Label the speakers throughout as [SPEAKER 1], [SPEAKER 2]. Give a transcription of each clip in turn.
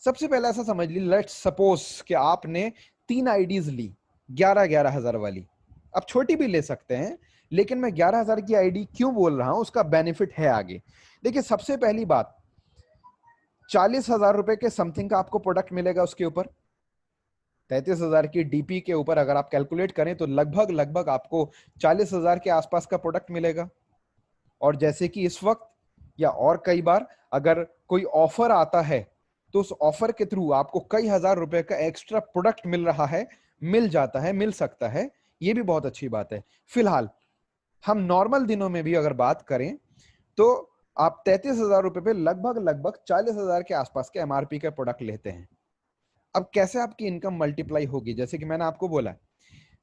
[SPEAKER 1] सबसे पहले ऐसा समझ ली, लेट्स सपोज कि आपने 3 आईडीज ली 11,000 वाली। अब छोटी भी ले सकते हैं, लेकिन मैं 11,000 की आईडी क्यों बोल रहा हूं, उसका बेनिफिट है आगे। देखिए, सबसे पहली बात, 40,000 रुपए के समथिंग का आपको प्रोडक्ट मिलेगा उसके ऊपर। 33,000 की डीपी के ऊपर अगर आप कैलकुलेट करें तो लगभग लगभग आपको 40,000 के आसपास का प्रोडक्ट मिलेगा। और जैसे कि इस वक्त या और कई बार अगर कोई ऑफर आता है तो उस ऑफर के थ्रू आपको कई हजार रुपए का एक्स्ट्रा प्रोडक्ट मिल रहा है, मिल जाता है, मिल सकता है। ये भी बहुत अच्छी बात है। फिलहाल हम नॉर्मल दिनों में भी अगर बात करें तो आप 33,000 रुपए पे लगभग लगभग 40,000 के आसपास के एमआरपी का प्रोडक्ट लेते हैं। अब कैसे आपकी इनकम मल्टीप्लाई होगी? जैसे कि मैंने आपको बोला,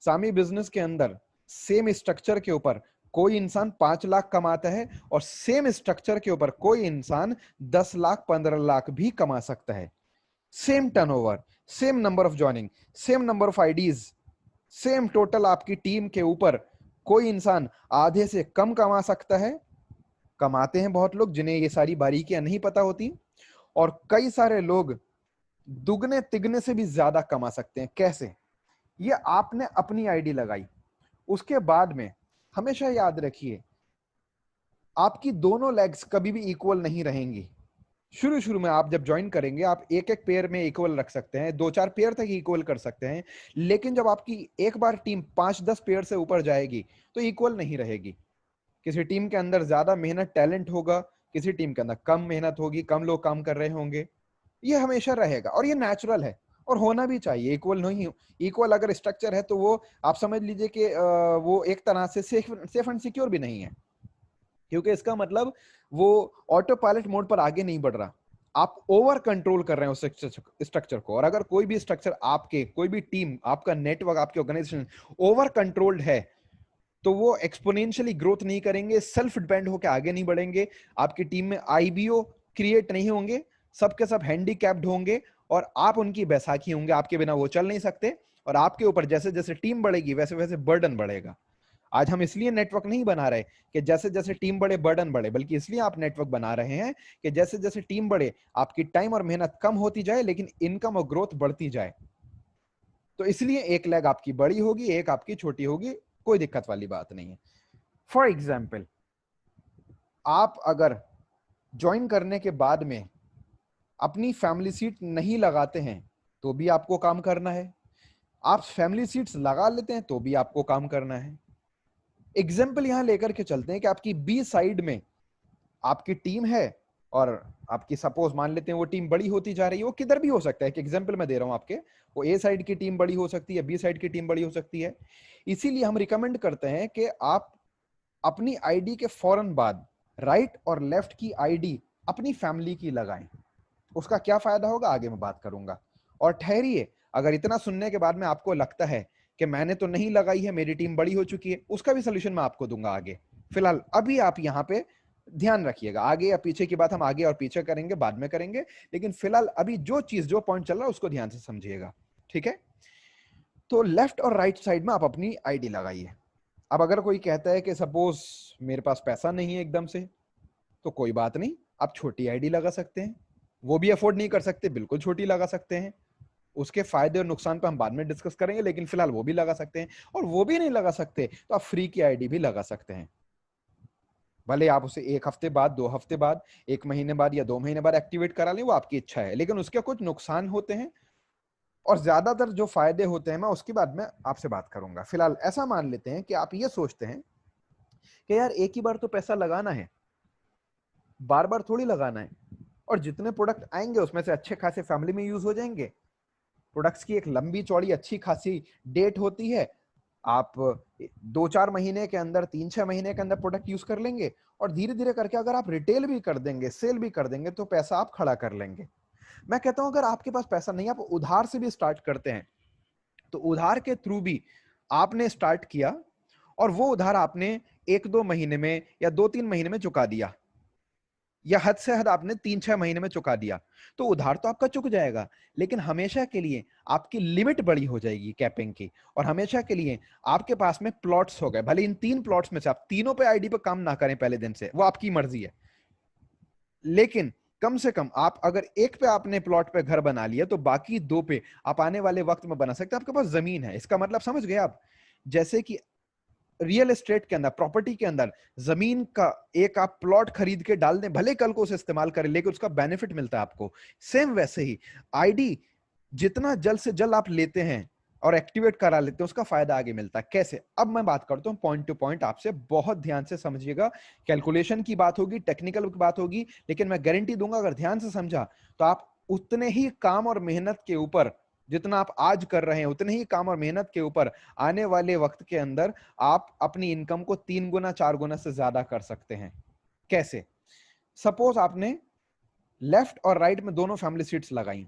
[SPEAKER 1] सामी बिजनेस के अंदर सेम स्ट्रक्चर के ऊपर कोई इंसान 5 लाख कमाता है और सेम स्ट्रक्चर के ऊपर कोई इंसान 10 लाख 15 लाख भी कमा सकता है। Same turnover, same number of joining, same number of IDs, same total आपकी टीम के ऊपर कोई इंसान आधे से कम कमा सकता है। कमाते हैं बहुत लोग जिन्हें ये सारी बारीकियां नहीं पता होती, और कई सारे लोग दुगने तिगने से भी ज्यादा कमा सकते हैं। कैसे? ये आपने अपनी आईडी लगाई, उसके बाद में हमेशा याद रखिए, आपकी दोनों लेग्स कभी भी इक्वल नहीं रहेंगी। शुरू शुरू में आप जब ज्वाइन करेंगे, आप एक एक पेयर में इक्वल रख सकते हैं, 2-4 पेयर तक इक्वल कर सकते हैं, लेकिन जब आपकी एक बार टीम 5-10 पेयर से ऊपर जाएगी तो इक्वल नहीं रहेगी। किसी टीम के अंदर ज्यादा मेहनत टैलेंट होगा, किसी टीम के अंदर कम मेहनत होगी, कम लोग काम कर रहे होंगे। ये हमेशा रहेगा और ये नेचुरल है और होना भी चाहिए। इक्वल नहीं, इक्वल अगर स्ट्रक्चर है तो वो आप समझ लीजिए कि वो एक तरह से सेफ एंड सिक्योर भी नहीं है, क्योंकि इसका मतलब वो ऑटो पायलट मोड पर आगे नहीं बढ़ रहा, आप ओवर कंट्रोल कर रहे हैं उस स्ट्रक्चर को। और अगर कोई भी स्ट्रक्चर, आपके कोई भी टीम, आपका नेटवर्क, आपकी ऑर्गेनाइजेशन ओवर कंट्रोल्ड है तो वो एक्सपोनेंशियली ग्रोथ नहीं करेंगे, सेल्फ डिपेंड होकर आगे नहीं बढ़ेंगे। आपकी टीम में आईबीओ क्रिएट नहीं होंगे, सबके सब हैंडीकैप्ड होंगे और आप उनकी बैसाखी होंगे, आपके बिना वो चल नहीं सकते। और आपके ऊपर जैसे जैसे टीम बढ़ेगी वैसे वैसे बर्डन बढ़ेगा। आज हम इसलिए नेटवर्क नहीं बना रहे कि जैसे जैसे टीम बढ़े बर्डन बढ़े, बल्कि इसलिए आप नेटवर्क बना रहे हैं कि जैसे जैसे टीम बढ़े आपकी टाइम और मेहनत कम होती जाए लेकिन इनकम और ग्रोथ बढ़ती जाए। तो इसलिए एक लेग आपकी बड़ी होगी, एक आपकी छोटी होगी, कोई दिक्कत वाली बात नहीं है। फॉर एग्जाम्पल, आप अगर ज्वाइन करने के बाद में अपनी फैमिली सीट नहीं लगाते हैं तो भी आपको काम करना है, आप फैमिली सीट्स लगा लेते हैं तो भी आपको काम करना है। एग्जाम्पल यहां लेकर के चलते हैं कि आपकी बी साइड में आपकी टीम है और आपकी सपोज मान लेते हैं वो टीम बड़ी होती जा रही है। वो किधर भी हो सकता है, एक एग्जाम्पल मैं दे रहा हूं आपके, वो ए साइड की टीम बड़ी हो सकती है, बी साइड की टीम बड़ी हो सकती है। इसीलिए हम रिकमेंड करते हैं कि आप अपनी आईडी के फौरन बाद राइट और लेफ्ट की आईडी अपनी फैमिली की लगाएं। उसका क्या फायदा होगा आगे मैं बात करूंगा। और ठहरिए, अगर इतना सुनने के बाद में आपको लगता है कि मैंने तो नहीं लगाई है, मेरी टीम बड़ी हो चुकी है, उसका भी सोल्यूशन मैं आपको दूंगा आगे। फिलहाल अभी आप यहां पे ध्यान रखिएगा, आगे या पीछे की बात हम आगे और पीछे करेंगे, बाद में करेंगे, लेकिन फिलहाल अभी जो चीज, जो पॉइंट चल रहा है उसको ध्यान से समझिएगा, ठीक है? तो लेफ्ट और राइट साइड में आप अपनी आईडी लगाइए। अब अगर कोई कहता है कि सपोज मेरे पास पैसा नहीं है एकदम से, तो कोई बात नहीं, आप छोटी आईडी लगा सकते हैं। वो भी अफोर्ड नहीं कर सकते, बिल्कुल छोटी लगा सकते हैं। उसके फायदे और नुकसान पर हम बाद में डिस्कस करेंगे, लेकिन फिलहाल वो भी लगा सकते हैं। और वो भी नहीं लगा सकते तो आप फ्री की आईडी भी लगा सकते हैं। भले आप उसे 1 हफ्ते बाद, 2 हफ्ते बाद, 1 महीने बाद या 2 महीने बाद एक्टिवेट करा लें, वो आपकी इच्छा है, लेकिन उसके कुछ नुकसान होते हैं और ज्यादातर जो फायदे होते हैं मैं उसके बाद में आपसे बात करूंगा। फिलहाल ऐसा मान लेते हैं कि आप ये सोचते हैं कि यार एक ही बार तो पैसा लगाना है, बार बार थोड़ी लगाना है, और जितने प्रोडक्ट आएंगे उसमें से अच्छे खासे फैमिली में यूज हो जाएंगे। प्रोडक्ट्स की एक लंबी चौड़ी अच्छी खासी डेट होती है, आप 2-4 महीने के अंदर, 3-6 महीने के अंदर प्रोडक्ट यूज कर लेंगे, और धीरे धीरे करके अगर आप रिटेल भी कर देंगे, सेल भी कर देंगे, तो पैसा आप खड़ा कर लेंगे। मैं कहता हूं अगर आपके पास पैसा नहीं, आप उधार से भी स्टार्ट करते हैं, तो उधार के थ्रू भी आपने स्टार्ट किया और वो उधार आपने 1-2 महीने में या 2-3 महीने में चुका दिया, या हद से हद आपने 3-6 महीने में चुका दिया, तो उधार तो आपका चुक जाएगा, लेकिन हमेशा के लिए आपकी लिमिट बड़ी हो जाएगी कैपिंग की, और हमेशा के लिए आपके पास में प्लॉट्स हो गए। भले इन 3 प्लॉट्स में से आप तीनों पे आईडी पे काम ना करें पहले दिन से, वो आपकी मर्जी है, लेकिन कम से कम आप अगर एक पे आपने प्लॉट पे घर बना लिया तो बाकी दो पे आप आने वाले वक्त में बना सकते हैं। आपके पास जमीन है, इसका मतलब समझ गए आप? जैसे कि रियल एस्टेट के अंदर, प्रॉपर्टी के अंदर जमीन का एक आप प्लॉट खरीद के डाल दें, भले कल को उसे इस्तेमाल करें लेकिन उसका बेनिफिट मिलता है आपको। सेम वैसे ही आईडी जितना जल्द से जल्द आप लेते हैं और एक्टिवेट करा लेते हैं, उसका फायदा आगे मिलता है। कैसे? अब मैं बात करता हूं पॉइंट टू पॉइंट, आपसे बहुत ध्यान से समझिएगा। कैलकुलेशन की बात होगी, टेक्निकल की बात होगी, लेकिन मैं गारंटी दूंगा अगर ध्यान से समझा तो आप उतने ही काम और मेहनत के ऊपर, जितना आप आज कर रहे हैं उतने ही काम और मेहनत के ऊपर आने वाले वक्त के अंदर आप अपनी इनकम को 3 गुना 4 गुना से ज्यादा कर सकते हैं। कैसे? सपोज आपने लेफ्ट और राइट में दोनों फैमिली सीट्स लगाई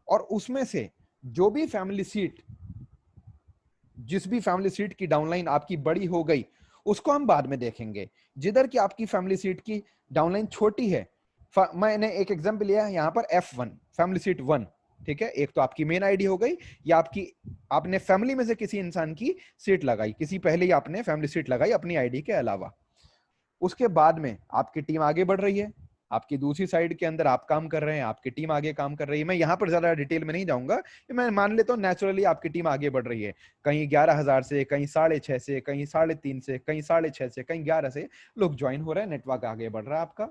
[SPEAKER 1] और उसमें से जो भी फैमिली सीट, जिस भी फैमिली सीट की डाउनलाइन आपकी बड़ी हो गई उसको हम बाद में देखेंगे। जिधर की आपकी फैमिली सीट की डाउनलाइन छोटी है, मैंने एक एग्जांपल लिया है यहां पर F1 फैमिली सीट 1, ठीक है। एक तो आपकी मेन आईडी हो गई, या आपकी आपने फैमिली में से किसी इंसान की सीट लगाई, किसी पहले ही आपने फैमिली सीट लगाई अपनी आईडी के अलावा। उसके बाद में आपकी टीम आगे बढ़ रही है, आपकी दूसरी साइड के अंदर आप काम कर रहे हैं, आपकी टीम आगे काम कर रही है। मैं यहां पर ज्यादा डिटेल में नहीं जाऊंगा, मैं मान लेता हूं नेचुरली आपकी टीम आगे बढ़ रही है, कहीं 11,000 से, कहीं 6,500 से, कहीं 3.5 से, कहीं 6.5 से, कहीं 11 से लोग ज्वाइन हो रहे हैं, नेटवर्क आगे बढ़ रहा है आपका।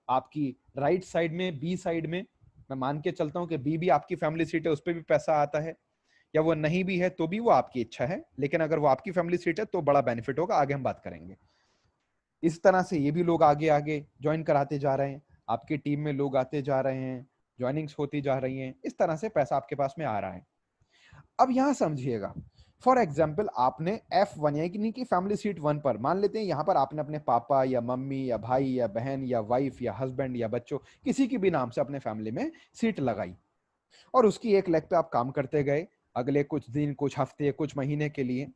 [SPEAKER 1] आपकी राइट साइड में, बी साइड में, मैं मान के चलता हूं कि बी भी आपकी फैमिली सीट है, उस पर भी पैसा आता है, या वो नहीं भी है तो भी वो आपकी इच्छा है, लेकिन अगर वो आपकी फैमिली सीट है तो बड़ा बेनिफिट होगा, आगे हम बात करेंगे। इस तरह से ये भी लोग आगे आगे ज्वाइन कराते जा रहे हैं, आपकी टीम में लोग आते जा रहे हैं, ज्वाइनिंग्स होती जा रही हैं, इस तरह से पैसा आपके पास में आ रहा है। अब यहां समझिएगा, फॉर एग्जाम्पल आपने F1 यानी कि फैमिली सीट 1 पर, मान लेते हैं यहां पर आपने अपने पापा या मम्मी या भाई या बहन या वाइफ या हस्बैंड या बच्चों, किसी की भी नाम से अपने फैमिली में सीट लगाई और उसकी एक लेग पे आप काम करते गए अगले कुछ दिन, कुछ हफ्ते, कुछ महीने के लिए।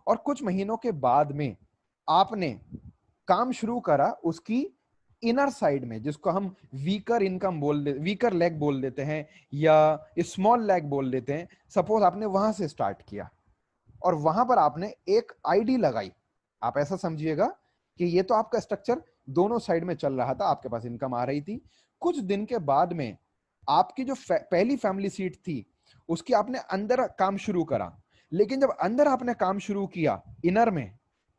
[SPEAKER 1] और कुछ महीनों के बाद में आपने काम शुरू करा उसकी इनर साइड में, जिसको हम वीकर इनकम वीकर लेग बोल देते हैं या स्मॉल लेग बोल देते हैं। सपोज आपने वहां से स्टार्ट किया और वहां पर आपने एक आईडी लगाई। आप ऐसा समझिएगा कि ये तो आपका स्ट्रक्चर दोनों साइड में चल रहा था, आपके पास इनकम आ रही थी। कुछ दिन के बाद में आपकी जो पहली फैमिली सीट थी उसकी आपने अंदर काम शुरू करा, लेकिन जब अंदर आपने काम शुरू किया इनर में,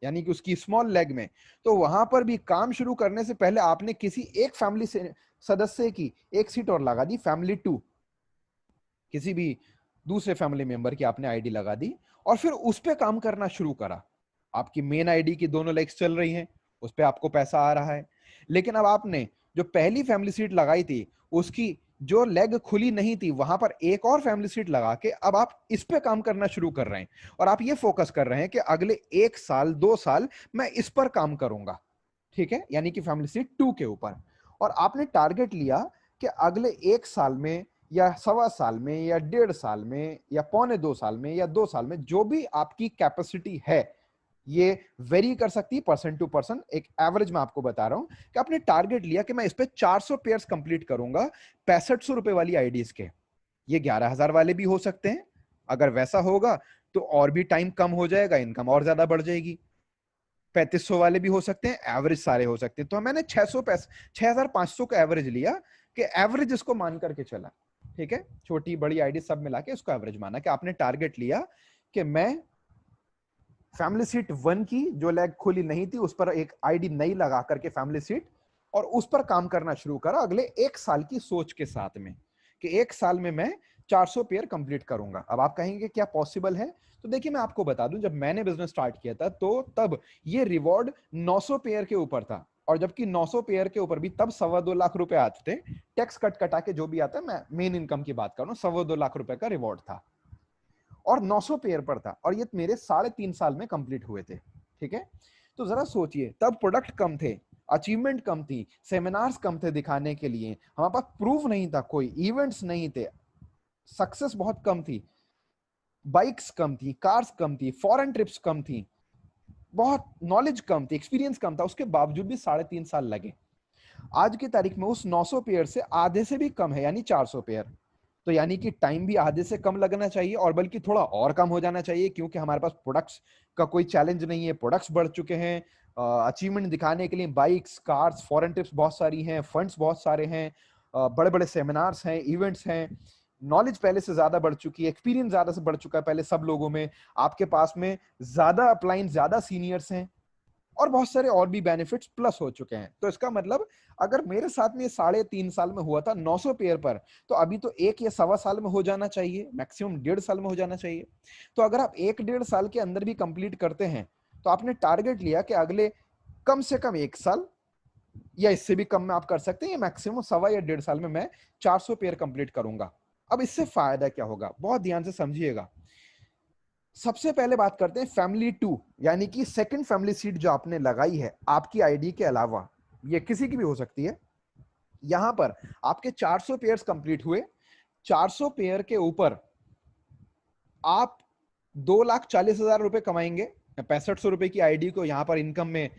[SPEAKER 1] यानी कि उसकी स्मॉल लेग में, तो वहां पर भी काम शुरू करने से पहले आपने किसी एक फैमिली से सदस्य की एक सीट और लगा दी, फैमिली 2, किसी भी दूसरे फैमिली मेंबर की आपने आईडी लगा दी और फिर उस पर काम करना शुरू करा। आपकी मेन आईडी की दोनों लेग्स चल रही हैं, उस पर आपको पैसा आ रहा है, लेकिन अब आपने जो पहली फैमिली सीट लगाई थी उसकी जो लेग खुली नहीं थी वहां पर एक और फैमिली सीट लगा के अब आप इस पे काम करना शुरू कर रहे हैं और आप ये फोकस कर रहे हैं कि अगले 1 साल 2 साल मैं इस पर काम करूंगा, ठीक है, यानी कि फैमिली सीट 2 के ऊपर। और आपने टारगेट लिया कि अगले 1 साल में या 1.25 साल में या 1.5 साल में या 1.25 साल में या 2 साल में, जो भी आपकी कैपेसिटी है, ये वेरी कर सकती है पर्सन टू पर्सन, एक एवरेज में आपको बता रहा हूं कि आपने टारगेट लिया कि मैं इस पे 400 पेयर्स कंप्लीट करूंगा 6500 रुपए वाली आईडीज के। ये 11,000 वाले भी हो सकते हैं, अगर वैसा होगा तो और भी टाइम कम हो जाएगा, इनकम और ज्यादा बढ़ जाएगी। 3500 वाले भी हो सकते हैं, एवरेज सारे हो सकते हैं। तो मैंने 6,500 का एवरेज लिया कि एवरेज इसको मान करके चला, ठीक है, छोटी बड़ी आईडी सब मिला के इसको एवरेज माना कि आपने टारगेट लिया कि मैं फैमिली सीट 1 की जो लेग खुली नहीं थी उस पर एक आईडी नई लगा करके फैमिली सीट, और उस पर काम करना शुरू करा अगले 1 साल की सोच के साथ में कि 1 साल में मैं 400 पेयर कंप्लीट करूंगा। अब आप कहेंगे क्या पॉसिबल है? तो देखिए मैं आपको बता दूं, जब मैंने बिजनेस स्टार्ट किया था तो तब ये रिवॉर्ड 900 पेयर के ऊपर था, और जबकि 900 पेयर के ऊपर भी तब 2.25 लाख रुपए आते थे, टैक्स कट कटा के जो भी आता है, मैं मेन इनकम की बात कर रहा हूं, 2.25 लाख रुपए का रिवॉर्ड था और 900 पेयर पर था, और ये मेरे 3.5 साल में कंप्लीट हुए थे, ठीक है। तो जरा सोचिए, तब प्रोडक्ट कम थे, अचीवमेंट कम थी, सेमिनार्स कम थे दिखाने के लिए, हमारे पास प्रूफ नहीं था, कोई इवेंट्स नहीं थे, सक्सेस बहुत कम थी, बाइक्स कम थी, कार्स कम थी, फॉरेन ट्रिप्स कम थी, बहुत नॉलेज कम थी, एक्सपीरियंस कम था, उसके बावजूद भी 3.5 साल लगे। आज की तारीख में उस 900 पेयर से आधे से भी कम है, यानी 400 पेयर। तो यानी कि टाइम भी आधे से कम लगना चाहिए और बल्कि थोड़ा और कम हो जाना चाहिए, क्योंकि हमारे पास प्रोडक्ट्स का कोई चैलेंज नहीं है, प्रोडक्ट्स बढ़ चुके हैं, अचीवमेंट दिखाने के लिए बाइक्स, कार्स, फॉरेन ट्रिप्स बहुत सारी हैं, फंड्स बहुत सारे हैं, बड़े बड़े सेमिनार्स हैं, इवेंट्स हैं, नॉलेज पहले से ज्यादा बढ़ चुकी है, एक्सपीरियंस ज्यादा से बढ़ चुका है पहले सब लोगों में, आपके पास में ज्यादा अपलाइन, ज्यादा सीनियर्स हैं, और बहुत सारे और भी बेनिफिट्स प्लस हो चुके हैं। तो इसका मतलब अगर मेरे साथ में 3.5 साल में हुआ था 900 पेयर पर, तो अभी तो 1 या सवा साल में हो जाना चाहिए, मैक्सिमम 1.5 साल में हो जाना चाहिए। तो अगर आप 1-1.5 साल के अंदर भी कंप्लीट करते हैं, तो आपने टारगेट लिया कि अगले कम से कम 1 साल या इससे भी कम में आप कर सकते हैं, या मैक्सिमम सवा या 1.5 साल में मैं 400 पेयर कंप्लीट करूंगा। अब इससे फायदा क्या होगा, बहुत ध्यान से समझिएगा। सबसे पहले बात करते हैं फैमिली 2, यानी कि सेकंड फैमिली सीट जो आपने लगाई है आपकी आईडी के अलावा, ये किसी की भी हो सकती है। यहां पर आपके 400 पेयर्स कंप्लीट हुए, 400 पेयर के ऊपर आप 2,40,000 रुपए कमाएंगे। 6500 रुपए की आईडी को यहां पर इनकम में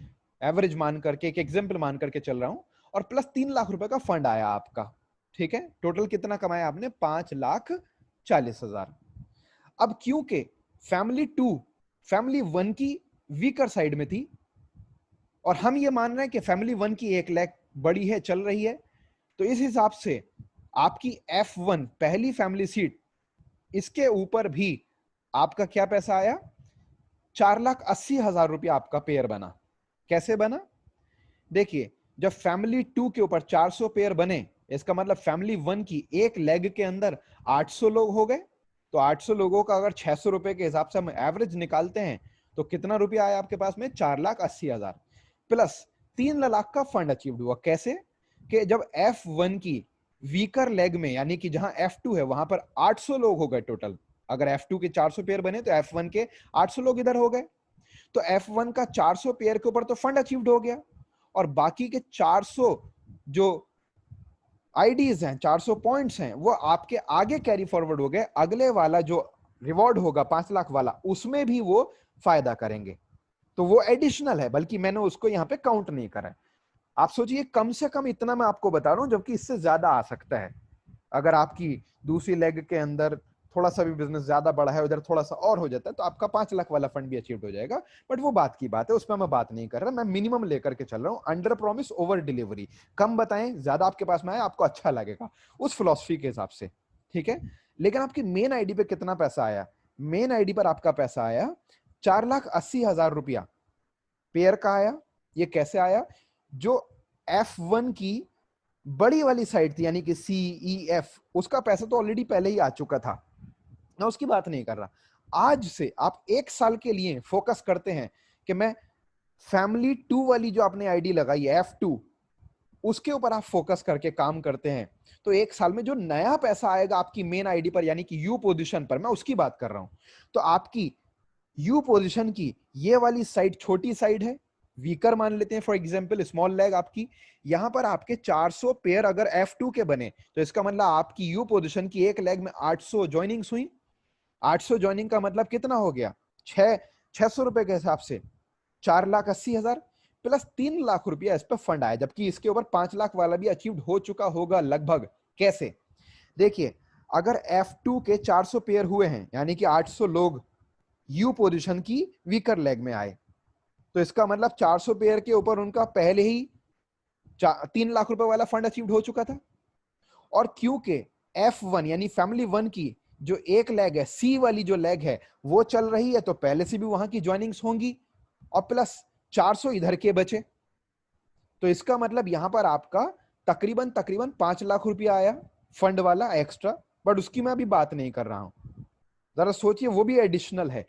[SPEAKER 1] एवरेज मान करके, एक एग्जाम्पल मान करके चल रहा हूं, और प्लस 3 लाख रुपए का फंड आया आपका। ठीक है, टोटल कितना कमाया आपने, 5,40,000। अब क्योंकि फैमिली 2 फैमिली 1 की वीकर साइड में थी, और हम ये मान रहे हैं कि फैमिली 1 की 1 लाख बड़ी है, चल रही है, तो इस हिसाब से आपकी F1 पहली फैमिली सीट, इसके ऊपर भी आपका क्या पैसा आया, 4,80,000 रुपया आपका पेयर बना। कैसे बना, देखिए, जब फैमिली 2 के ऊपर 400 पेयर बने, इसका मतलब फैमिली 1 की एक लेग के अंदर 800 लोग हो गए। तो 800 लोगों का अगर 600 रुपए के हिसाब से हम एवरेज निकालते हैं, तो कितना रुपया आया आपके पास में, 4,80,000 प्लस 3 लाख का फंड अचीव हुआ। कैसे, कि जब F1 की वीकर लेग में, यानी कि जहां F2 है वहां पर 800 लोग हो गए टोटल। अगर F2 के 400 पेयर बने तो F1 के 800 लोग इधर हो गए, तो F1 का 400 पेयर के ऊपर तो फंड अचीव्ड हो गया, और बाकी के 400 जो आईडीज हैं, 400 पॉइंट्स हैं, वो आपके आगे कैरी फॉरवर्ड हो गए। अगले वाला जो रिवॉर्ड होगा 5 लाख वाला, उसमें भी वो फायदा करेंगे। तो वो एडिशनल है, बल्कि मैंने उसको यहां पे काउंट नहीं करा है। आप सोचिए, कम से कम इतना मैं आपको बता रहा हूं, जबकि इससे ज्यादा आ सकता है। अगर आपकी दूसरी लेग के अंदर थोड़ा सा भी बिजनेस ज्यादा बड़ा है, उधर थोड़ा सा और हो जाता है, तो आपका 5 लाख वाला फंड भी अचीव हो जाएगा। बट वो बात की बात है, उस पर मैं बात नहीं कर रहा, मैं मिनिमम लेकर के चल रहा हूं, अंडर प्रॉमिस ओवर डिलीवरी। कम बताएं, ज्यादा आपके पास में आए, आपको अच्छा लगेगा, उस फिलॉसफी के हिसाब से। ठीक है, लेकिन आपकी मेन आईडी पे कितना पैसा आया, मेन आईडी पर आपका पैसा आया 4,80,000 रुपया पेयर का आया। ये कैसे आया, जो F1 की बड़ी वाली साइड थी, यानी कि CEF, उसका पैसा तो ऑलरेडी पहले ही आ चुका था, मैं उसकी बात नहीं कर रहा। आज से आप 1 साल के लिए फोकस करते हैं कि मैं फैमिली 2 वाली जो आपने आईडी लगाई है F2, उसके ऊपर आप फोकस करके काम करते हैं, तो 1 साल में जो नया पैसा आएगा आपकी मेन आईडी पर, यानी कि यू पोजीशन पर, मैं उसकी बात कर रहा हूं। तो आपकी यू पोजीशन की ये वाली साइड छोटी साइड है, वीकर मान लेते हैं फॉर एग्जांपल, स्मॉल लेग आपकी, यहां पर आपके 400 पेयर अगर F2 के बने, तो इसका मतलब आपकी यू पोजीशन की एक लेग में 800 ज्वाइनिंग्स हुई। 800 ज्वाइनिंग का मतलब कितना हो गया, 600 रुपए के हिसाब से 4,80,000 प्लस 3 लाख रुपया इस पर फंड आया, जबकि इसके ऊपर 5 लाख वाला भी अचीव हो चुका होगा लगभग। कैसे, देखिए, अगर F2 के 400 पेयर हुए हैं, यानी कि 800 लोग यू पोजीशन की वीकर लेग में आए, तो इसका मतलब 400 पेयर के ऊपर उनका पहले ही 3 लाख रुपए वाला फंड अचीव हो चुका था। और क्योंकि F1 यानी फैमिली 1 की जो एक लेग है, सी वाली जो लेग है, वो चल रही है, तो पहले से भी वहां की ज्वाइनिंग्स होंगी, और प्लस 400 इधर के बचे, तो इसका मतलब यहां पर आपका तकरीबन तकरीबन 5 लाख रुपया आया फंड वाला एक्स्ट्रा। बट उसकी मैं अभी बात नहीं कर रहा हूं, जरा सोचिए, वो भी एडिशनल है।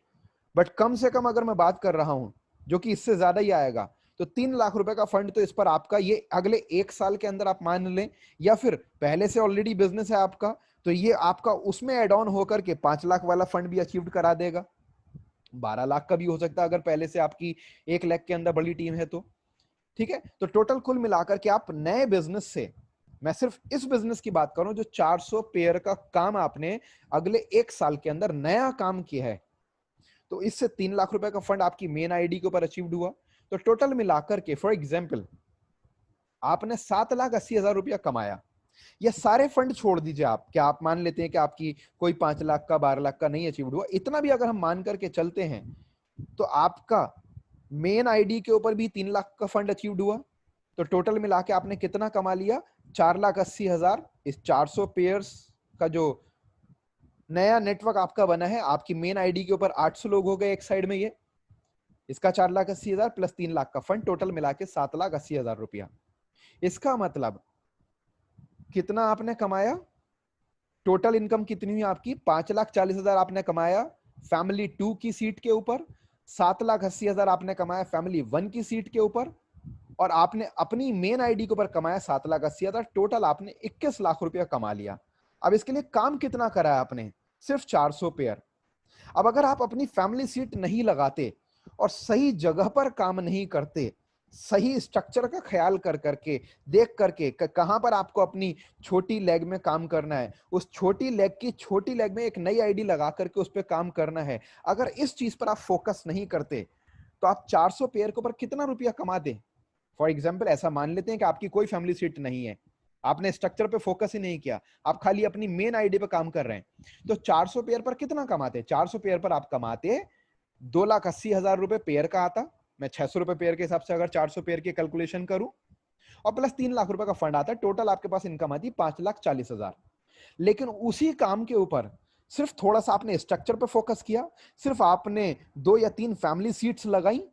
[SPEAKER 1] बट कम से कम अगर मैं बात कर रहा हूं, जो कि इससे ज्यादा ही आएगा, तो 3 लाख रुपए का फंड तो इस पर आपका ये अगले 1 साल के अंदर आप मान लें, या फिर पहले से ऑलरेडी बिजनेस है आपका, तो ये आपका उसमें एड ऑन होकर के 5 लाख वाला फंड भी अचीव करा देगा। 12 लाख का भी हो सकता है अगर पहले से आपकी 1 लाख के अंदर बड़ी टीम है तो। ठीक है, तो टोटल कुल मिलाकर के आप नए बिजनेस से, मैं सिर्फ इस बिजनेस की बात करूं जो 400 पेयर का काम आपने अगले 1 साल के अंदर नया काम किया है, तो इससे 3 लाख रुपए का फंड आपकी मेन आईडी के ऊपर अचीव्ड हुआ। तो टोटल मिलाकर के फॉर एग्जांपल आपने 7,80,000 रुपया कमाया। ये सारे फंड छोड़ दीजिए आप, क्या आप मान लेते हैं कि आपकी कोई 5 लाख का 12 लाख का नहीं अचीव हुआ, इतना भी अगर हम मान करके चलते हैं, तो आपका मेन आईडी के ऊपर भी 3 लाख का फंड अचीव्ड हुआ, तो टोटल मिला के आपने कितना कमा लिया? 4,80,000। इस 400 पेयर्स का जो नया नेटवर्क आपका बना है, आपकी मेन आईडी के ऊपर 800 लोग हो गए एक साइड में, ये इसका 4,80,000 प्लस 3 लाख का फंड, टोटल मिला के 7,80,000 रुपया। इसका मतलब कितना आपने कमाया? टोटल इनकम कितनी हुई आपकी? 5,40,000 आपने कमाया फैमिली 2 की सीट के ऊपर, 7,80,000 आपने कमाया फैमिली 1 की सीट के ऊपर, और आपने अपनी मेन आईडी के ऊपर कमाया 7,80,000। टोटल आपने 21 लाख रुपया कमा लिया। अब इसके लिए काम कितना करा है आपने? सिर्फ 400 पेयर। अब अगर आप अपनी फैमिली सीट नहीं लगाते और सही जगह पर काम नहीं करते, सही स्ट्रक्चर का ख्याल कर करके, देख करके कहां पर आपको अपनी छोटी लेग में काम करना है, उस छोटी लेग की छोटी लेग में एक नई आईडी लगा करके उस पर काम करना है, अगर इस चीज पर आप फोकस नहीं करते तो आप 400 पेयर के ऊपर कितना रुपया कमा दें? फॉर एग्जाम्पल ऐसा मान लेते हैं कि आपकी कोई फैमिली सीट नहीं है, आपने स्ट्रक्चर पे फोकस ही नहीं किया, आप खाली अपनी मेन आईडी पे काम कर रहे हैं, तो 400 पेयर पर कितना कमाते? 400 पेयर पर आप कमाते 2,80,000 रुपए पेयर का आता। मैं 600 रुपए पेयर के हिसाब से अगर 400 पेयर की कैलकुलेशन करूं, और प्लस 3 लाख रुपए का फंड आता है, टोटल आपके पास इनकम आती 5,40,000। लेकिन उसी काम के ऊपर सिर्फ थोड़ा सा आपने स्ट्रक्चर पे फोकस किया, सिर्फ आपने 2 या 3 फैमिली सीट्स लगाई,